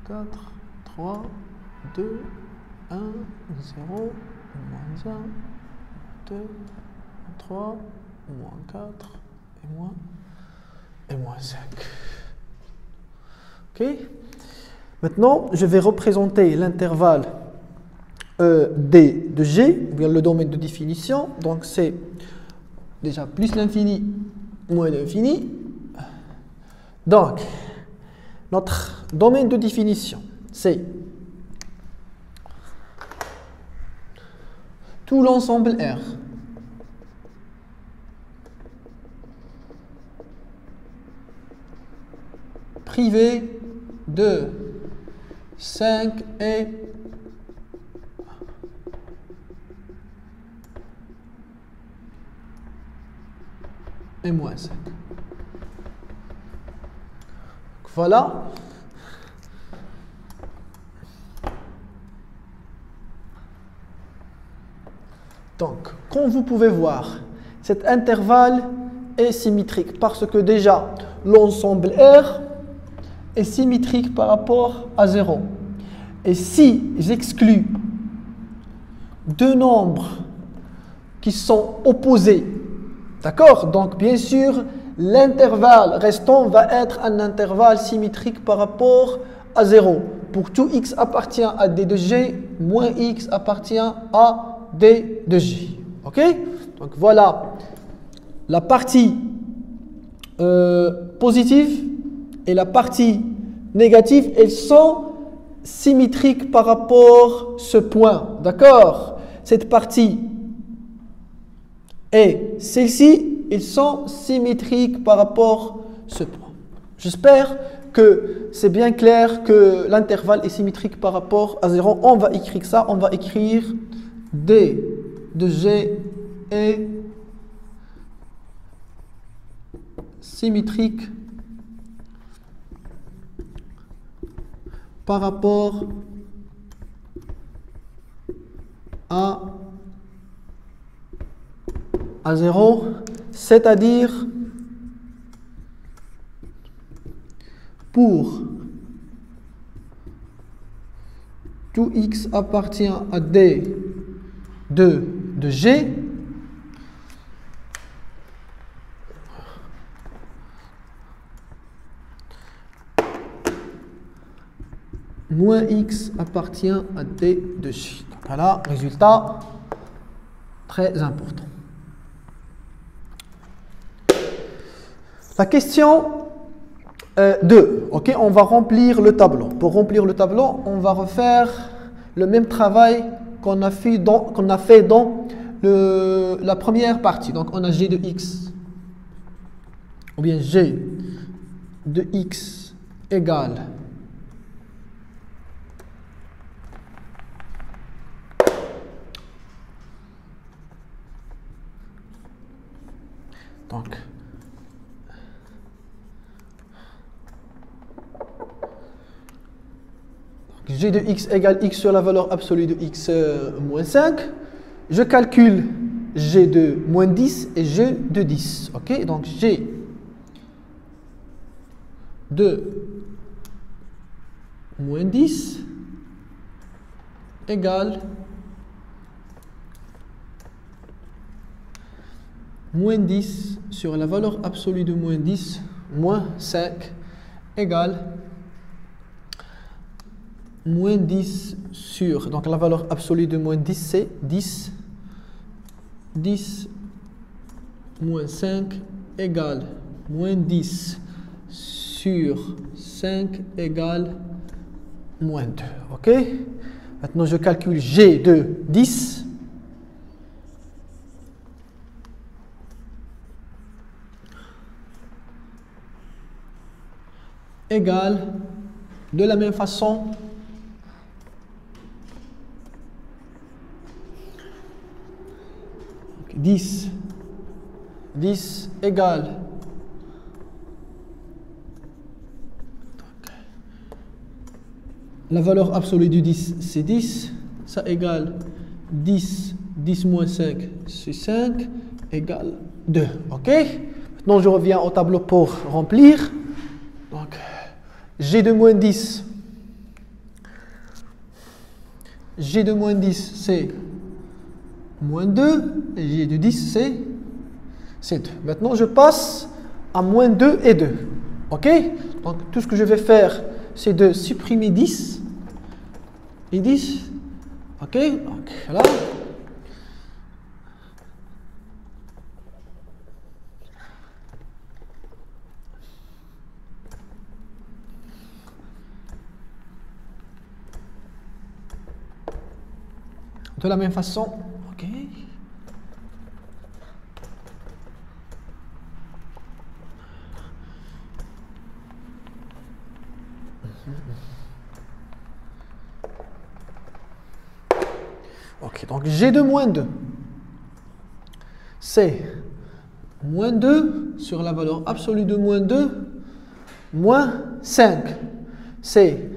4, 3, 2, 1, 0, moins 1, 2, 3, moins 4 et moins 5. Ok. Maintenant, je vais représenter l'intervalle D de G, ou bien le domaine de définition. Donc, c'est déjà plus l'infini, moins l'infini. Donc, notre domaine de définition, c'est tout l'ensemble R privé de 5 et moins 5. Voilà. Donc, comme vous pouvez voir, cet intervalle est symétrique parce que déjà, l'ensemble R est symétrique par rapport à 0. Et si j'exclus deux nombres qui sont opposés, d'accord? Donc, bien sûr, l'intervalle restant va être un intervalle symétrique par rapport à 0. Pour tout x appartient à D de G, moins x appartient à D de G. Ok? Donc voilà la partie positive et la partie négative, elles sont symétriques par rapport à ce point. D'accord? Cette partie et celle-ci, ils sont symétriques par rapport à ce point. J'espère que c'est bien clair que l'intervalle est symétrique par rapport à 0. On va écrire ça, on va écrire D de G est symétrique par rapport à 0, c'est-à-dire pour tout x appartient à D de G, moins x appartient à D de G. Voilà, résultat très important. La question 2. Ok, on va remplir le tableau. Pour remplir le tableau, on va refaire le même travail qu'on a fait dans la première partie. Donc on a g de x, ou bien g de x égale donc g de x égale x sur la valeur absolue de x moins 5. Je calcule g de moins 10 et g de 10. Ok, donc g de moins 10 égale moins 10 sur la valeur absolue de moins 10 moins 5 égale moins 10 sur, donc la valeur absolue de moins 10 c'est 10, 10 moins 5 égale moins 10 sur 5 égale moins 2. Ok? Maintenant je calcule g de 10. Égale de la même façon 10 égale la valeur absolue du 10 c'est 10, ça égale 10 moins 5 c'est 5 égale 2. Ok, maintenant je reviens au tableau pour remplir. Donc g de moins 10 c'est moins 2 et g de 10 c'est 2. Maintenant je passe à moins 2 et 2. Ok, donc tout ce que je vais faire c'est de supprimer 10 et 10. Ok, donc là de la même façon. Ok, ok, donc g de moins 2 c'est moins 2 sur la valeur absolue de moins 2 moins 5 c'est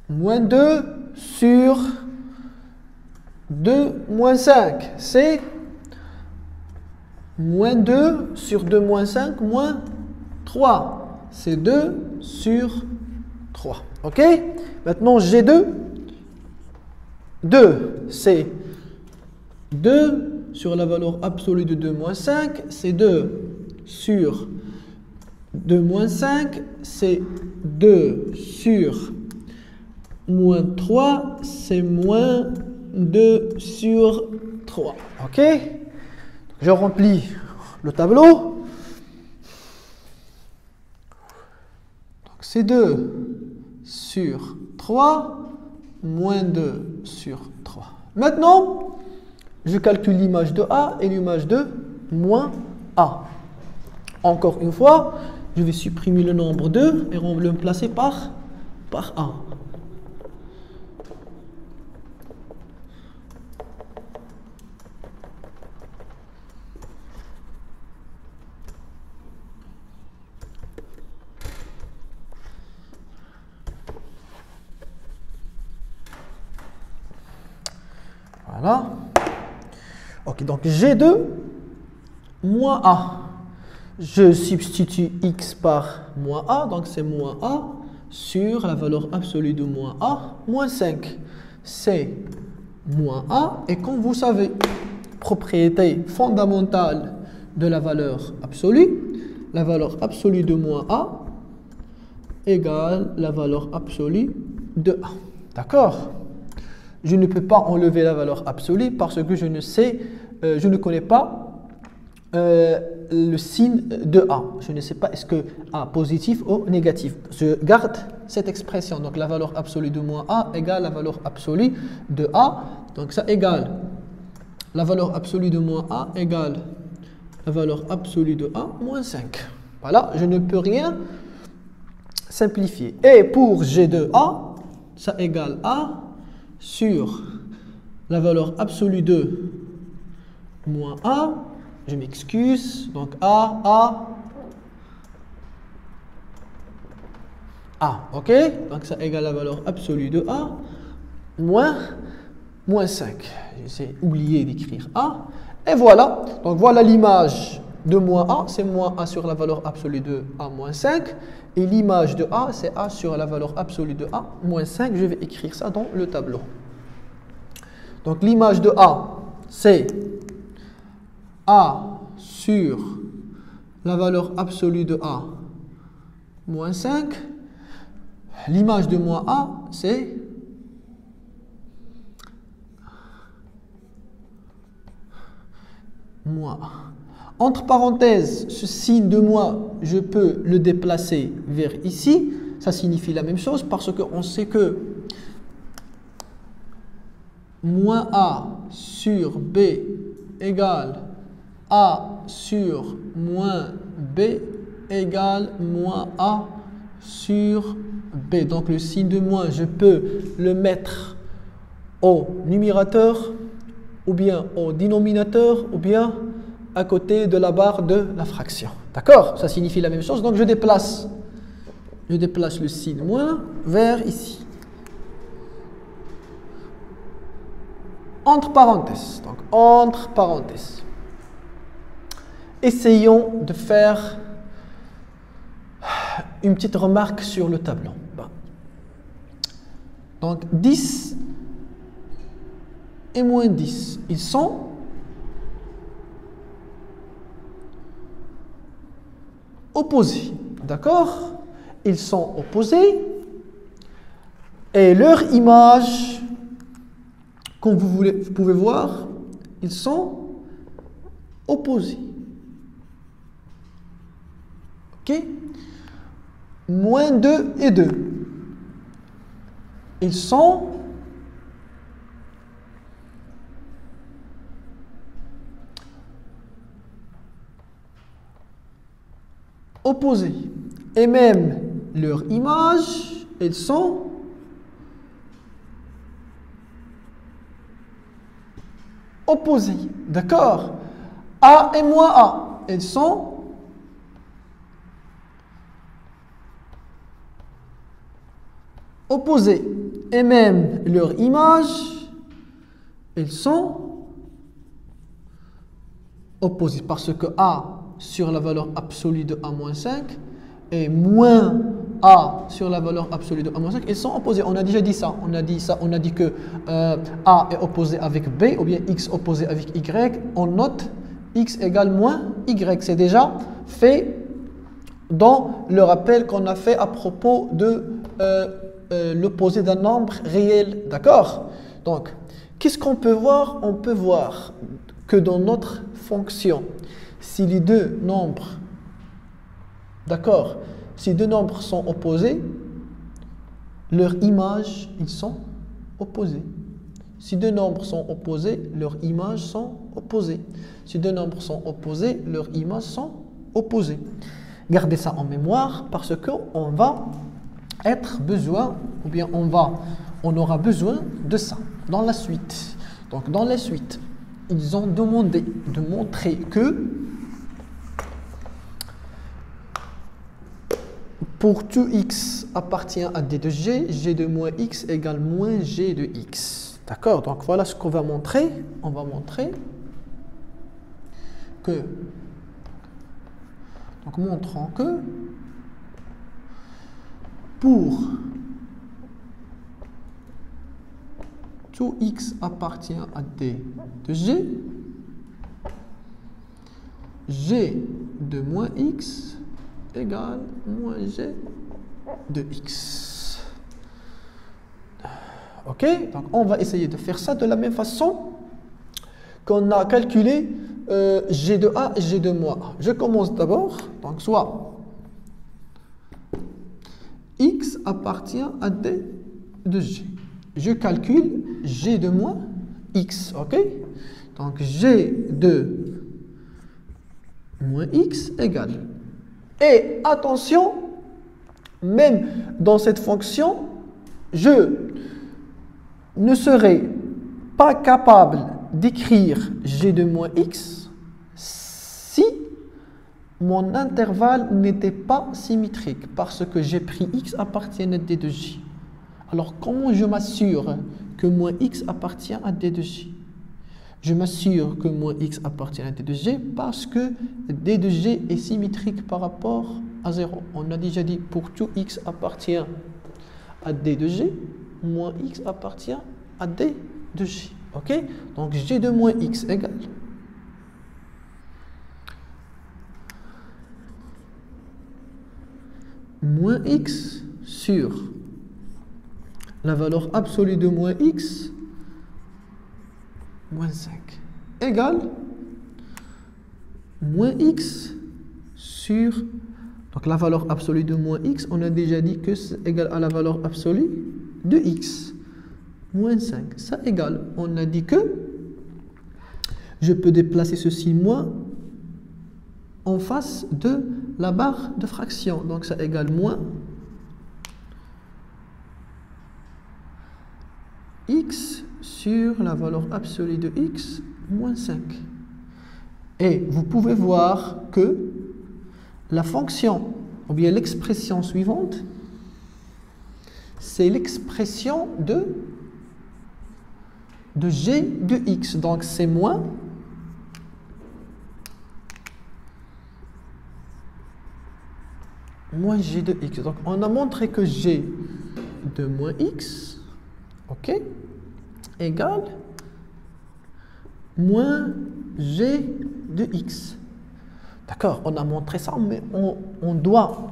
moins 2 sur 2 moins 5 c'est moins 2 sur 2 moins 5 moins 3 c'est 2 sur 3. Ok, maintenant G2 c'est 2 sur la valeur absolue de 2 moins 5 c'est 2 sur 2 moins 5 c'est 2 sur moins 3 c'est moins 2 sur 3. Ok, je remplis le tableau. C'est 2 sur 3 moins 2 sur 3. Maintenant, je calcule l'image de A et l'image de moins A. Encore une fois, je vais supprimer le nombre 2 et on va le placer par A. Voilà. Ok, donc G2 moins A. Je substitue X par moins A, donc c'est moins A sur la valeur absolue de moins A, moins 5. C'est moins A, et comme vous savez, propriété fondamentale de la valeur absolue de moins A égale la valeur absolue de A. D'accord? Je ne peux pas enlever la valeur absolue parce que je ne connais pas le signe de A. Je ne sais pas est-ce que A positif ou négatif. Je garde cette expression. Donc la valeur absolue de moins A égale la valeur absolue de A. Donc ça égale la valeur absolue de moins A égale la valeur absolue de A moins 5. Voilà, je ne peux rien simplifier. Et pour G de A, ça égale A sur la valeur absolue de moins A. Je m'excuse. Donc A. Ok? Donc ça égale la valeur absolue de A moins 5. J'ai oublié d'écrire A. Et voilà. Donc voilà l'image de moins A. C'est moins A sur la valeur absolue de A moins 5. Et l'image de A, c'est A sur la valeur absolue de A moins 5. Je vais écrire ça dans le tableau. Donc l'image de A, c'est A sur la valeur absolue de A moins 5. L'image de moins A, c'est moins A. Entre parenthèses, ce signe de moins, je peux le déplacer vers ici. Ça signifie la même chose parce qu'on sait que moins A sur B égale A sur moins B égale moins A sur B. Donc le signe de moins, je peux le mettre au numérateur ou bien au dénominateur ou bien à côté de la barre de la fraction. D'accord? Ça signifie la même chose. Donc je déplace le signe moins vers ici. Entre parenthèses. Donc entre parenthèses. Essayons de faire une petite remarque sur le tableau. Donc 10 et moins 10, ils sont opposés. D'accord? Ils sont opposés et leur image, comme vous pouvez voir, ils sont opposés. Ok? Moins 2 et 2. Ils sont opposés. Et même leur image, ils sont opposés. D'accord? A et moins A, ils sont opposés. Et même leur image, ils sont opposés. Parce que A sur la valeur absolue de A-5 et moins A sur la valeur absolue de A-5, ils sont opposés. On a déjà dit ça. On a dit que A est opposé avec B ou bien X opposé avec Y. On note X égale moins Y. C'est déjà fait dans le rappel qu'on a fait à propos de l'opposé d'un nombre réel. D'accord? Donc, qu'est-ce qu'on peut voir? On peut voir que dans notre fonction, si les deux nombres, d'accord, si deux nombres sont opposés, leurs images, ils sont opposés. Si deux nombres sont opposés, leurs images sont opposées. Si deux nombres sont opposés, leurs images sont opposées. Gardez ça en mémoire parce qu'on va on aura besoin de ça dans la suite. Donc dans la suite, ils ont demandé de montrer que pour tout x appartient à d de g, g de moins x égale moins g de x. D'accord? Donc voilà ce qu'on va montrer. On va montrer que, donc montrant que pour tout x appartient à d de g, g de moins x égale moins g de x. Ok? Donc on va essayer de faire ça de la même façon qu'on a calculé g de a et g de moins a. Je commence d'abord, donc soit x appartient à d de g. Je calcule g de moins x, ok? Donc g de moins x égale. Et attention, même dans cette fonction, je ne serai pas capable d'écrire g de moins x si mon intervalle n'était pas symétrique, parce que j'ai pris x appartient à d de j. Alors comment je m'assure que moins x appartient à d de j? Je m'assure que moins x appartient à d de g parce que d de g est symétrique par rapport à 0. On a déjà dit pour tout x appartient à d de g, moins x appartient à d de j. Ok? Donc g de moins x égale moins x sur la valeur absolue de moins x moins 5 égale moins x sur, donc la valeur absolue de moins x, on a déjà dit que c'est égal à la valeur absolue de x moins 5. Ça égale, on a dit que je peux déplacer ceci moins en face de la barre de fraction. Donc ça égale moins x sur la valeur absolue de x moins 5. Et vous pouvez voir que la fonction, ou bien l'expression suivante, c'est l'expression de g de x. Donc c'est moins g de x. Donc on a montré que g de moins x, ok, égale moins g de x. D'accord, on a montré ça, mais on doit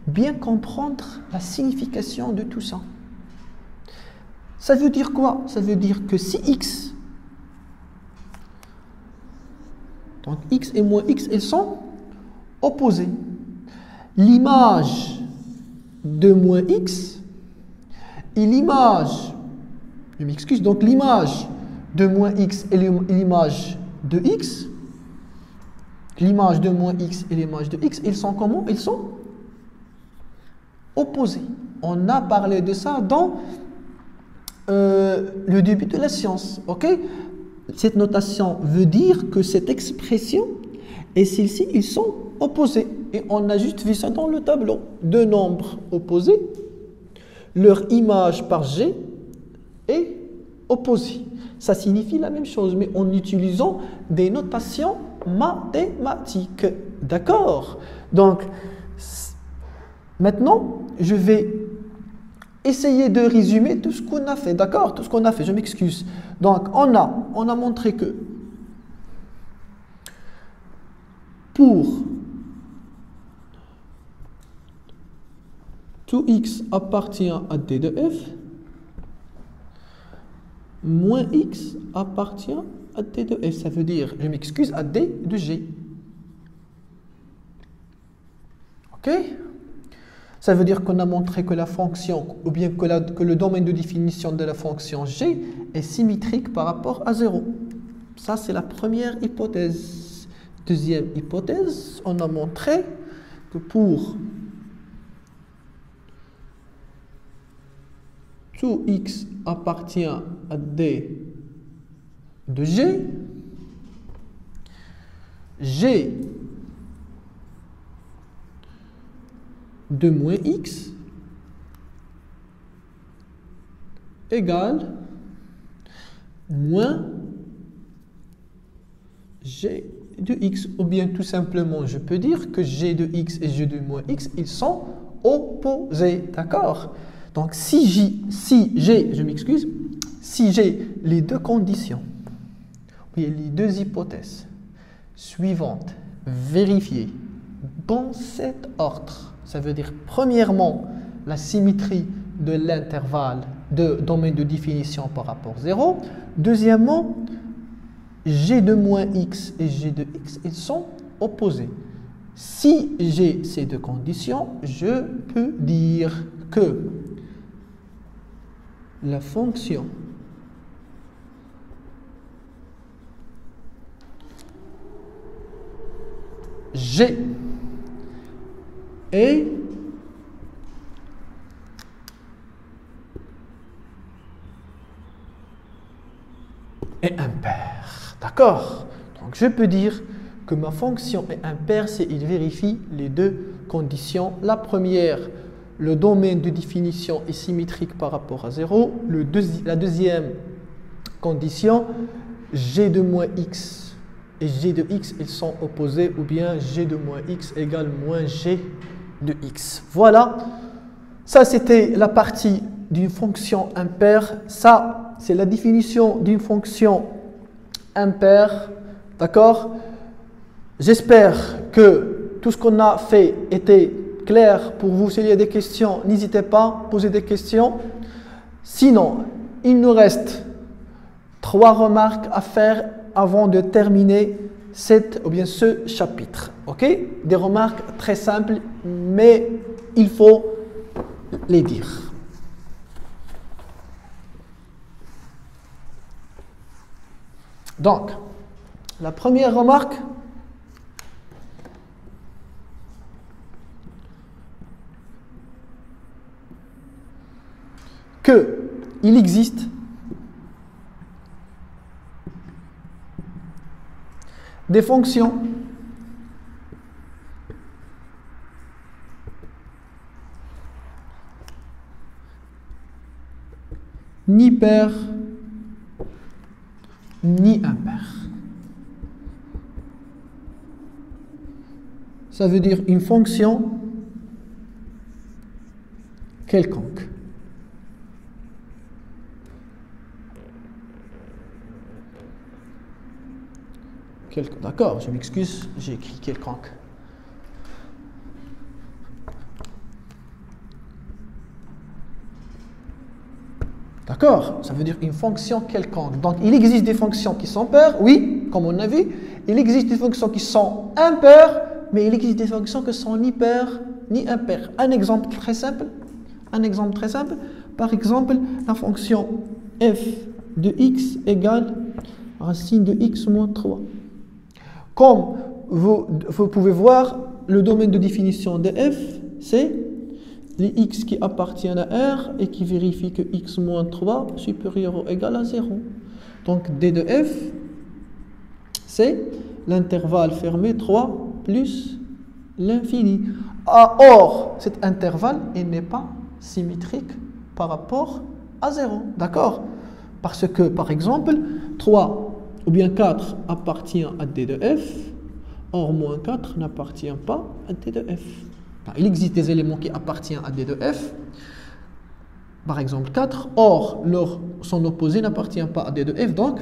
bien comprendre la signification de tout ça. Ça veut dire quoi? Ça veut dire que si x, donc x et moins x, ils sont opposés. L'image de moins x et l'image, je m'excuse, donc l'image de moins x et l'image de x, l'image de moins x et l'image de x, ils sont comment? Ils sont opposés. On a parlé de ça dans le début de la science, ok? Cette notation veut dire que cette expression et celle-ci, ils sont opposés. Et on a juste vu ça dans le tableau. Deux nombres opposés, leur image par g est opposée. Ça signifie la même chose, mais en utilisant des notations mathématiques. D'accord? Donc, maintenant, je vais essayer de résumer tout ce qu'on a fait. D'accord? Tout ce qu'on a fait, je m'excuse. Donc, on a montré que pour tout x appartient à d de f, moins x appartient à d de f. Ça veut dire, je m'excuse, à d de g. Ok? Ça veut dire qu'on a montré que la fonction, ou bien que le domaine de définition de la fonction g est symétrique par rapport à 0. Ça, c'est la première hypothèse. Deuxième hypothèse, on a montré que pour tout x appartient à d de g, g de moins x égale moins g de x. Ou bien tout simplement, je peux dire que g de x et g de moins x, ils sont opposés. D'accord? Donc si j'ai, je m'excuse, si j'ai les deux conditions, oui, les deux hypothèses suivantes vérifiées dans cet ordre, ça veut dire premièrement la symétrie de l'intervalle de domaine de définition par rapport à 0. Deuxièmement, g de moins x et g de x, ils sont opposés. Si j'ai ces deux conditions, je peux dire que la fonction G est impair. D'accord? Donc je peux dire que ma fonction est impaire si il vérifie les deux conditions. La première, le domaine de définition est symétrique par rapport à 0. La deuxième condition, g de moins x et g de x, ils sont opposés, ou bien g de moins x égale moins g de x. Voilà, ça c'était la partie d'une fonction impaire. Ça, c'est la définition d'une fonction impaire. D'accord? J'espère que tout ce qu'on a fait était clair pour vous. S'il y a des questions, n'hésitez pas à poser des questions. Sinon, il nous reste 3 remarques à faire avant de terminer ce chapitre. Ok? Des remarques très simples, mais il faut les dire. Donc, la première remarque, qu'il existe des fonctions ni paires ni impaires. Ça veut dire une fonction quelconque. D'accord, je m'excuse, j'ai écrit quelconque. D'accord, ça veut dire une fonction quelconque. Donc, il existe des fonctions qui sont paires, oui, comme on a vu. Il existe des fonctions qui sont impaires, mais il existe des fonctions qui sont ni paires ni impaires. Un exemple très simple. Par exemple, la fonction f de x égale racine de x moins 3. Comme vous pouvez voir, le domaine de définition de f, c'est les x qui appartiennent à R et qui vérifient que x moins 3 supérieur ou égal à 0. Donc d de f, c'est l'intervalle fermé 3 plus l'infini. Or, cet intervalle, il n'est pas symétrique par rapport à 0. D'accord? Parce que, par exemple, 3 ou bien 4 appartient à d de f, or moins 4 n'appartient pas à d de f. Il existe des éléments qui appartiennent à d de f, par exemple 4, or son opposé n'appartient pas à d de f, donc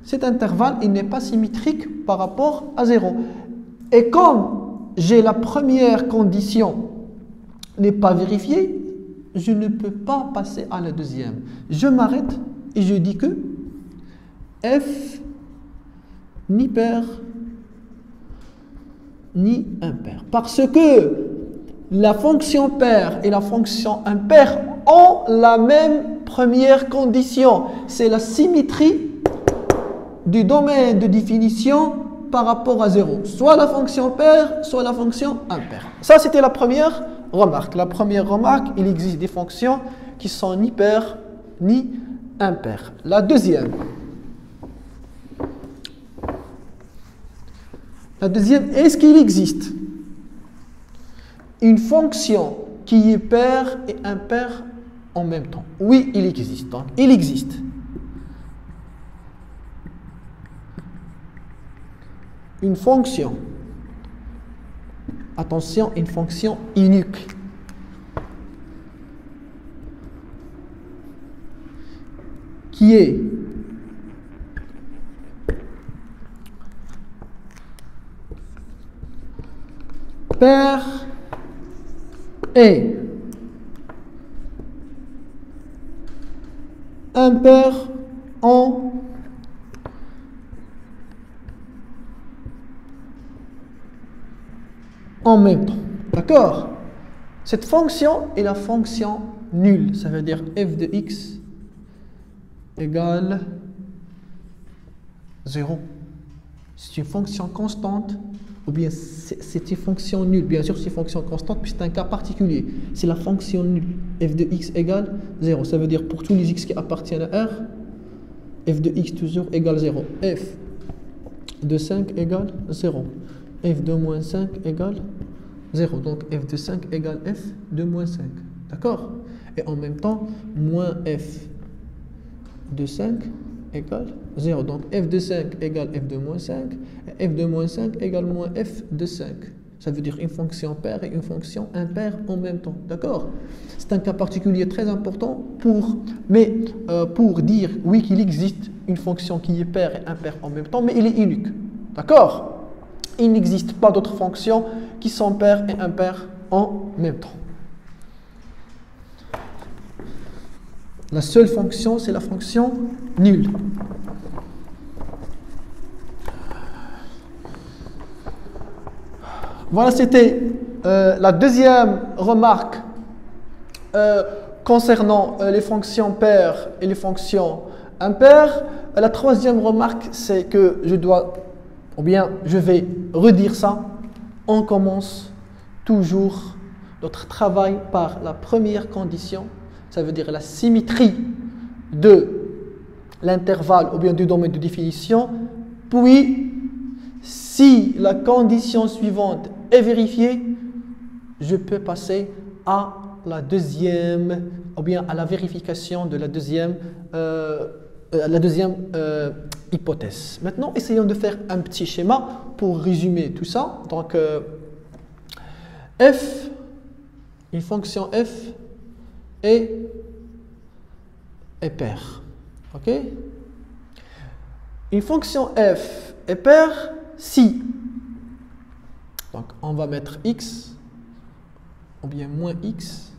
cet intervalle il n'est pas symétrique par rapport à 0. Et comme j'ai la première condition n'est pas vérifiée, je ne peux pas passer à la deuxième. Je m'arrête et je dis que f ni pair ni impair. Parce que la fonction paire et la fonction impaire ont la même première condition. C'est la symétrie du domaine de définition par rapport à 0. Soit la fonction paire, soit la fonction impaire. Ça, c'était la première remarque. La première remarque, il existe des fonctions qui sont ni paires ni impaires. La deuxième. Est-ce qu'il existe une fonction qui est paire et impaire en même temps? Oui, il existe. Donc, il existe une fonction, attention, une fonction unique qui est paire et impaire en même temps. D'accord? Cette fonction est la fonction nulle. Ça veut dire f de x égale 0. C'est une fonction constante ou bien c'est une fonction nulle. Bien sûr, c'est une fonction constante, puis c'est un cas particulier. C'est la fonction nulle. F de x égale 0. Ça veut dire pour tous les x qui appartiennent à R, f de x toujours égale 0. F de 5 égale 0. F de moins 5 égale 0. Donc f de 5 égale f de moins 5. D'accord? Et en même temps, moins f de 5 égale 0. Donc f de 5 égale f de moins 5. Et f de moins 5 égale moins f de 5. Ça veut dire une fonction paire et une fonction impaire en même temps. D'accord? C'est un cas particulier très important pour dire, oui, qu'il existe une fonction qui est paire et impaire en même temps, mais il est unique. D'accord? Il n'existe pas d'autres fonctions qui sont paires et impaires en même temps. La seule fonction, c'est la fonction nulle. Voilà, c'était la deuxième remarque concernant les fonctions paires et les fonctions impaires. La troisième remarque, c'est que je vais redire ça. On commence toujours notre travail par la première condition. Ça veut dire la symétrie de l'intervalle ou bien du domaine de définition. Puis, si la condition suivante est vérifiée, je peux passer à la deuxième, ou bien à la vérification de la deuxième hypothèse. Maintenant, essayons de faire un petit schéma pour résumer tout ça. Donc, f, une fonction f est paire. Ok? Une fonction f est paire si, donc on va mettre x, ou bien moins x,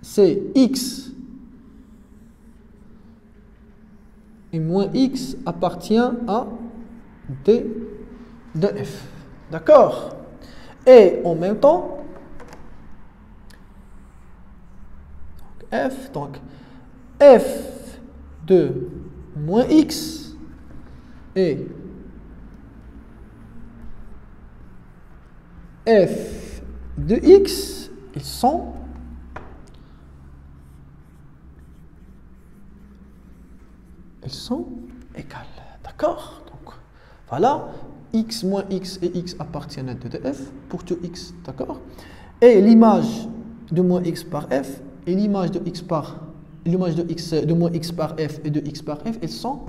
c'est x et moins x appartient à d de f. D'accord? Et en même temps, donc f de moins x et f de x, ils sont égales. D'accord? Donc, voilà, x moins x et x appartiennent à 2 de f pour tout x. D'accord? Et l'image de moins x par f et l'image de x de moins x par f et de x par f, elles sont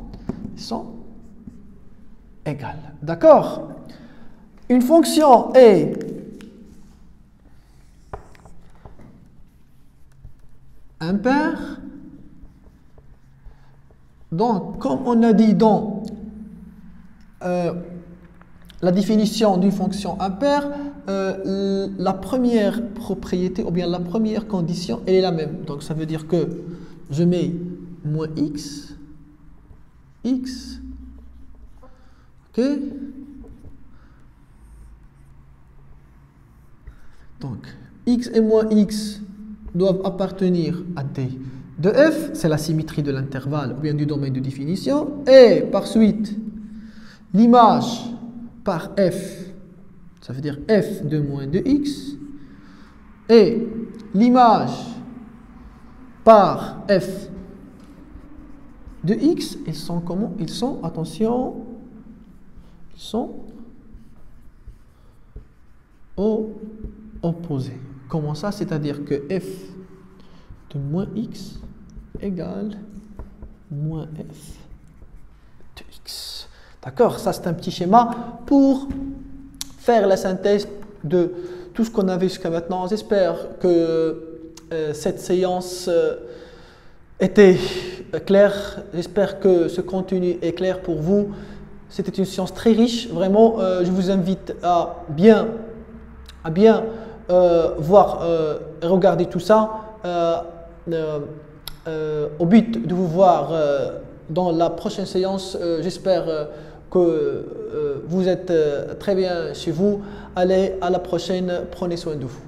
égales. D'accord? Une fonction est impaire. Donc, comme on a dit dans la définition d'une fonction impaire, la première propriété ou bien la première condition, elle est la même. Donc, ça veut dire que je mets moins x, ok? Donc, x et moins x doivent appartenir à d de f, c'est la symétrie de l'intervalle ou bien du domaine de définition, et par suite, l'image par f, ça veut dire f de moins de x, et l'image par f de x, ils sont comment? Ils sont, attention, ils sont opposés. Comment ça? C'est-à-dire que f de moins x égale moins f de x. D'accord? Ça, c'est un petit schéma pour faire la synthèse de tout ce qu'on avait jusqu'à maintenant. J'espère que cette séance était claire. J'espère que ce contenu est clair pour vous. C'était une séance très riche. Vraiment, je vous invite à bien voir et regarder tout ça. Au but de vous voir dans la prochaine séance. J'espère que vous êtes très bien chez vous. Allez, à la prochaine. Prenez soin de vous.